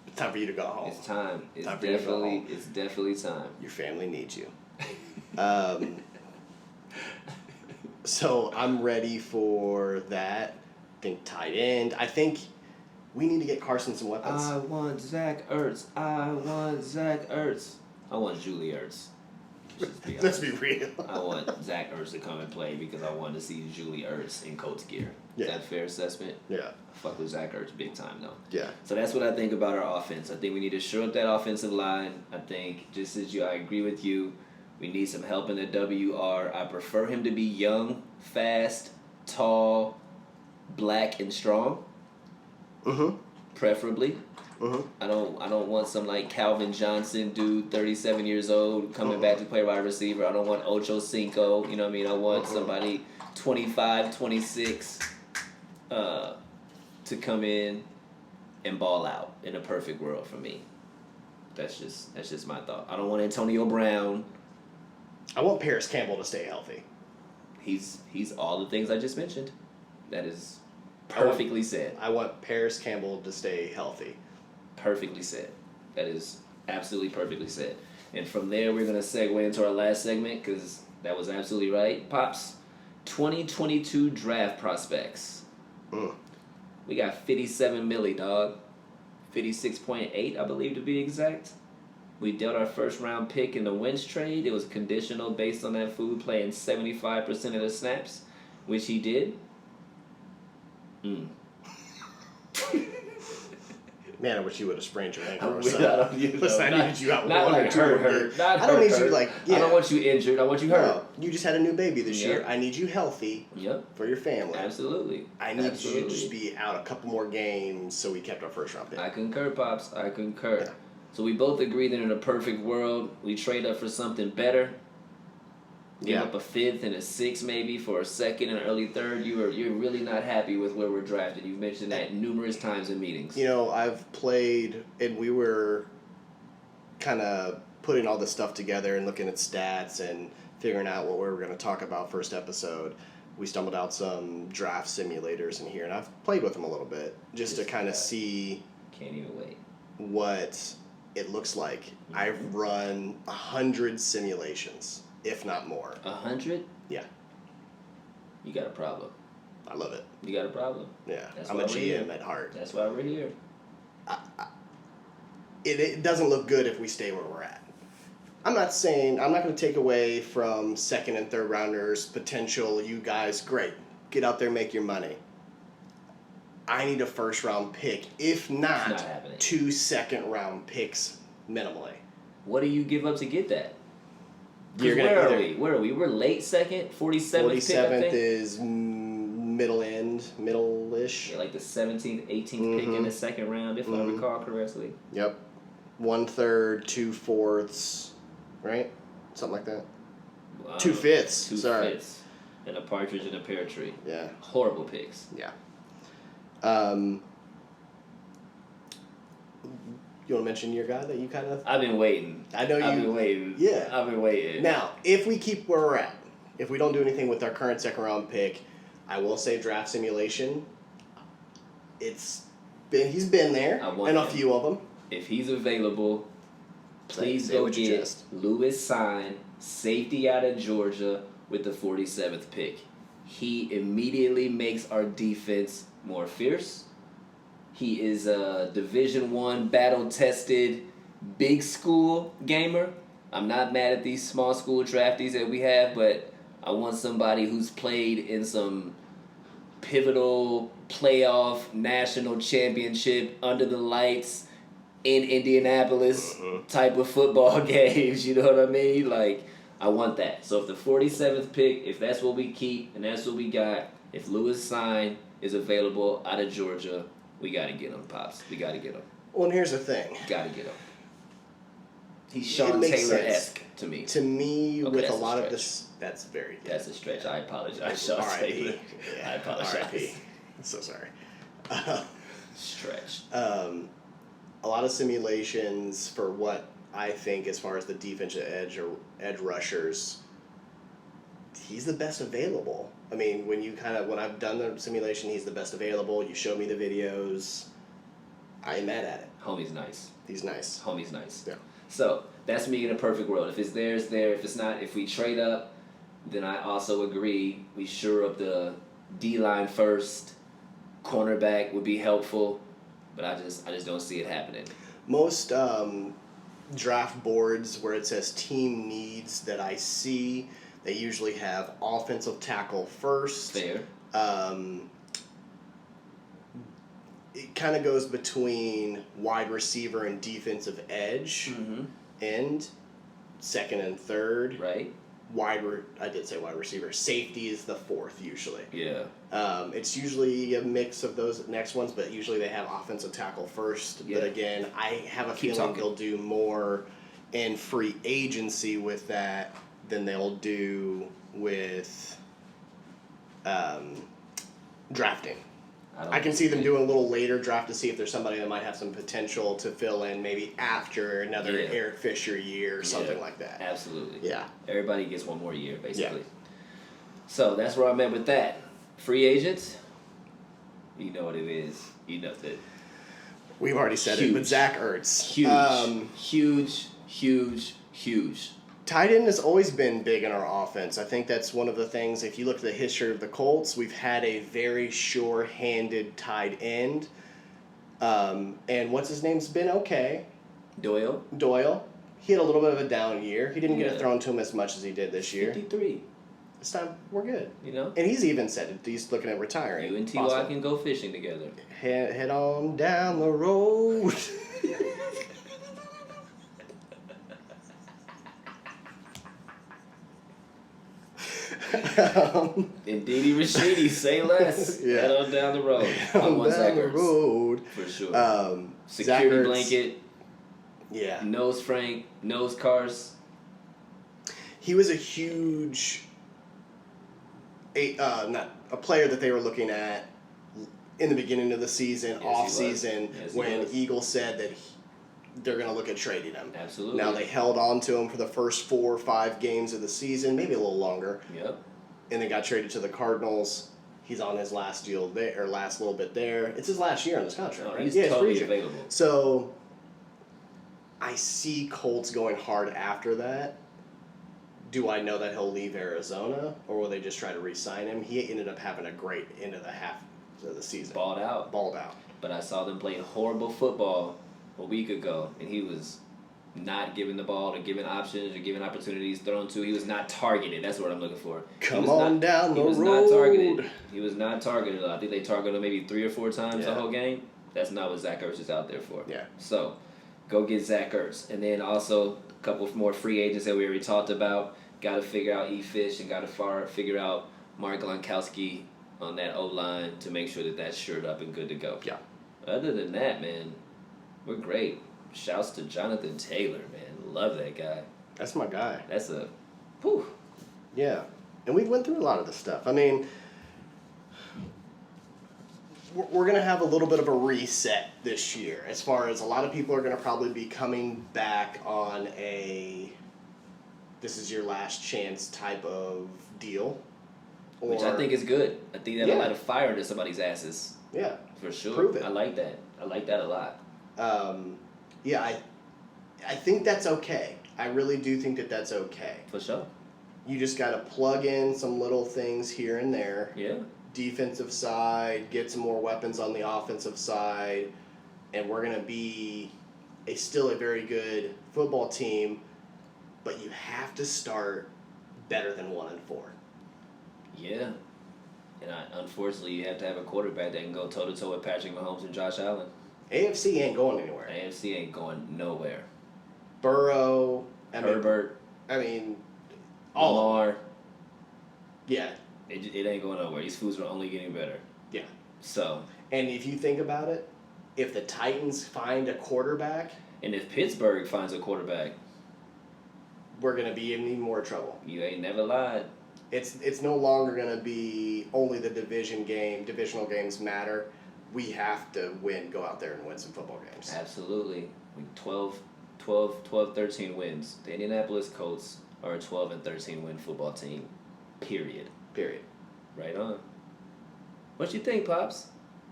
B: It's time for you to go home.
A: It's time. It's
B: time for you to go home.
A: It's definitely time.
B: Your family needs you. So I'm ready for that. I think tight end. I think we need to get Carson some weapons.
A: I want Zach Ertz. I want Julie Ertz.
B: Let's be real.
A: I want Zach Ertz to come and play because I want to see Julie Ertz in Colts gear.
B: Yeah.
A: Is that a fair assessment?
B: Yeah.
A: Fuck with Zach Ertz big time though.
B: Yeah.
A: So that's what I think about our offense. I think we need to shore up that offensive line. I think just as I agree with you, we need some help in the WR. I prefer him to be young, fast, tall, black, and strong.
B: Mm-hmm.
A: Preferably.
B: Mm-hmm.
A: I don't want some like Calvin Johnson dude, 37 years old, coming back to play wide receiver. I don't want Ocho Cinco. You know what I mean? I want somebody 25, 26 to come in and ball out in a perfect world for me. That's just my thought. I don't want Antonio Brown.
B: I want Paris Campbell to stay healthy.
A: He's all the things I just mentioned. That is perfectly said.
B: I want Paris Campbell to stay healthy.
A: Perfectly said. That is absolutely perfectly said. And from there, we're going to segue into our last segment because that was absolutely right. Pops, 2022 draft prospects. We got 57 milli, dog. 56.8, I believe, to be exact. We dealt our first round pick in the Wentz trade. It was conditional based on that fool playing 75% of the snaps, which he did.
B: Man, I wish you would have sprained your ankle or
A: Listen,
B: something. I needed you out
A: not
B: one
A: like
B: or two
A: hurt,
B: more
A: hurt.
B: games.
A: Not
B: I don't
A: hurt,
B: need you
A: hurt.
B: like. Yeah.
A: I don't want you injured. I want you hurt.
B: No, you just had a new baby this
A: Yep.
B: year. I need you healthy.
A: Yep.
B: For your family.
A: Absolutely.
B: I need you to just be out a couple more games so we kept our first round pick.
A: I concur, Pops. I concur.
B: Yeah.
A: So we both agree that in a perfect world, we trade up for something better. Give up a 5th and a 6th maybe for a 2nd and an early 3rd. You're really not happy with where we're drafted. You've mentioned that numerous times in meetings.
B: You know, I've played, and we were kind of putting all this stuff together and looking at stats and figuring out what we were going to talk about first episode. We stumbled out some draft simulators in here, and I've played with them a little bit just to kind of see
A: Can't even wait.
B: what it looks like. I've run 100 simulations, if not more.
A: 100?
B: Yeah.
A: You got a problem.
B: I love it.
A: You got a problem.
B: Yeah.
A: That's
B: I'm
A: why
B: a
A: we're
B: GM
A: here.
B: at heart.
A: That's why we're here.
B: It doesn't look good if we stay where we're at. I'm not going to take away from 2nd and 3rd rounders potential. You guys, great. Get out there, make your money. I need a 1st round pick, if not
A: happening.
B: 2 2nd round picks minimally.
A: What do you give up to get that?
B: You're gonna
A: where
B: either-
A: are we? Where are we? We're late 2nd, 47th pick, I
B: 47th
A: think.
B: is middle-ish.
A: Yeah, like the 17th, 18th pick in the 2nd round, if I recall correctly.
B: Yep. 1/3, 2/4, right? Something like that. 2/5.
A: 2
B: Sorry.
A: fifths. And a partridge in a pear tree.
B: Yeah.
A: Horrible picks.
B: Yeah. You want to mention your guy that you kind of...
A: I've been waiting.
B: I know
A: I've
B: you...
A: been waiting.
B: Yeah.
A: I've been waiting.
B: Now, if we keep where we're at, if we don't do anything with our current 2nd round pick, I will say draft simulation. He's been there in a few of them.
A: If he's available, please
B: Say
A: go
B: what you
A: get
B: just.
A: Lewis Cine, safety out of Georgia, with the 47th pick. He immediately makes our defense more fierce. He is a Division I battle-tested big school gamer. I'm not mad at these small school draftees that we have, but I want somebody who's played in some pivotal playoff national championship under the lights in Indianapolis type of football games. You know what I mean? Like, I want that. So if the 47th pick, if that's what we keep and that's what we got, if Lewis Cine is available out of Georgia, we got to get him, Pops. We got to get him.
B: Well, and here's the thing.
A: Got to get him. He's Sean Taylor-esque to me.
B: To me,
A: Okay,
B: with
A: that's
B: a lot
A: a
B: of this... That's very...
A: That's a stretch. I apologize, Sean
B: R.I.P.
A: Taylor.
B: Yeah,
A: I apologize.
B: R.I.P. I'm so sorry.
A: Stretch.
B: A lot of simulations for what I think as far as the defensive edge or edge rushers, he's the best available. I mean, when I've done the simulation, he's the best available. You show me the videos. I ain't mad at it.
A: Homie's nice.
B: He's nice.
A: Homie's nice.
B: Yeah.
A: So, that's me in a perfect world. If it's there, it's there. If it's not, if we trade up, then I also agree we shore up the D-line first. Cornerback would be helpful, but I just don't see it happening.
B: Most draft boards where it says team needs that I see, they usually have offensive tackle first.
A: Fair.
B: It kind of goes between wide receiver and defensive edge, and 2nd and 3rd.
A: Right.
B: I did say wide receiver. Safety is the 4th usually.
A: Yeah.
B: It's usually a mix of those next ones, but usually they have offensive tackle first.
A: Yeah.
B: But again, I have a feeling they'll do more in free agency with that than they'll do with drafting. I can see them doing a little later draft to see if there's somebody that might have some potential to fill in maybe after another Eric Fisher year or something like that.
A: Absolutely.
B: Yeah.
A: Everybody gets one more year, basically.
B: Yeah.
A: So that's where I'm at with that. Free agents, you know what it is. You know that.
B: We've already said it, but Zach Ertz.
A: Huge.
B: Tight end has always been big in our offense. I think that's one of the things, if you look at the history of the Colts, we've had a very sure-handed tight end. And what's his name's been okay.
A: Doyle.
B: He had a little bit of a down year. He didn't get it thrown to him as much as he did this year.
A: 53.
B: this time we're good.
A: You know?
B: And he's even said it. He's looking at retiring.
A: You and T.Y. can go fishing together.
B: Head on down the road.
A: Indeedy Rashidi, say less.
B: Yeah.
A: Head on down the road.
B: Down the road.
A: For sure.
B: Zach
A: Security
B: Ertz,
A: blanket.
B: Yeah.
A: Knows Frank. Knows Cars.
B: He was a huge, not a player that they were looking at in the beginning of the season, off season, when Eagles said that they're going to look at trading him.
A: Absolutely.
B: Now they held on to him for the first 4 or 5 games of the season, maybe a little longer.
A: Yep.
B: And then got traded to the Cardinals. He's on his last deal there, or last little bit there. It's his last year on this contract, right?
A: He's totally available.
B: So I see Colts going hard after that. Do I know that he'll leave Arizona, or will they just try to re-sign him? He ended up having a great end of the half of the season.
A: Balled out.
B: But
A: I saw them playing horrible football a week ago, and he was not giving the ball or giving options or giving opportunities thrown to. He was not targeted. That's what I'm looking for.
B: Come on down the road.
A: He was not targeted. He was not targeted. I think they targeted him maybe 3 or 4 times the whole game. That's not what Zach Ertz is out there for.
B: Yeah.
A: So, go get Zach Ertz. And then also a couple more free agents that we already talked about. Got to figure out E-Fish and got to figure out Mark Gronkowski on that O-line to make sure that that's shored up and good to go.
B: Yeah.
A: Other than that, man, we're great. Shouts to Jonathan Taylor, man. Love that guy.
B: That's my guy.
A: That's a... Whew.
B: Yeah. And we went through a lot of this stuff. I mean, we're going to have a little bit of a reset this year as far as a lot of people are going to probably be coming back on a this is your last chance type of deal.
A: Which I think is good. I think that'll light a fire into somebody's asses.
B: Yeah.
A: For sure.
B: Prove it.
A: I like that. I like that a lot.
B: I think that's okay. I really do think that that's okay.
A: For sure.
B: You just got to plug in some little things here and there.
A: Yeah.
B: Defensive side, get some more weapons on the offensive side, and we're going to be still a very good football team, but you have to start better than 1-4.
A: Yeah. And unfortunately, you have to have a quarterback that can go toe-to-toe with Patrick Mahomes and Josh Allen.
B: AFC ain't going anywhere.
A: AFC ain't going nowhere.
B: Burrow,
A: Herbert.
B: Lamar. Yeah.
A: It ain't going nowhere. These fools are only getting better.
B: Yeah.
A: So.
B: And if you think about it, if the Titans find a quarterback.
A: And if Pittsburgh finds a quarterback.
B: We're going to be in even more trouble.
A: You ain't never lied.
B: It's no longer going to be only the divisional games matter. We have to go out there and win some football games.
A: Absolutely. 13 wins. The Indianapolis Colts are a 12-13 win football team. Period. Right on. What you think, Pops?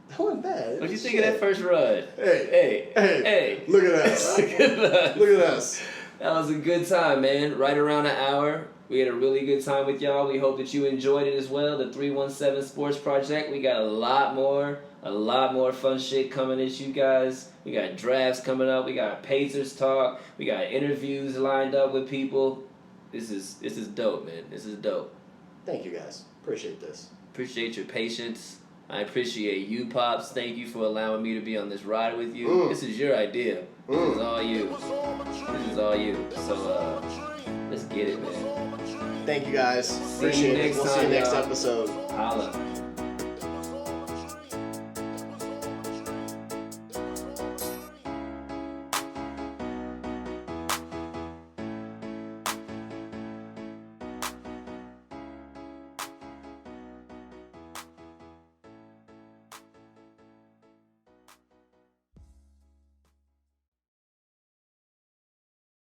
B: That wasn't bad.
A: What you think of that first run?
B: Hey. Look at us. Look at us.
A: That was a good time, man. Right around an hour. We had a really good time with y'all. We hope that you enjoyed it as well. The 317 Sports Project. We got a lot more fun shit coming at you guys. We got drafts coming up. We got Pacers talk. We got interviews lined up with people. This is dope, man. This is dope.
B: Thank you, guys. Appreciate this.
A: Appreciate your patience. I appreciate you, Pops. Thank you for allowing me to be on this ride with you. This is your idea. This is all you. So, let's get it, man.
B: Thank you, guys.
A: We'll
B: see you next episode.
A: Holla.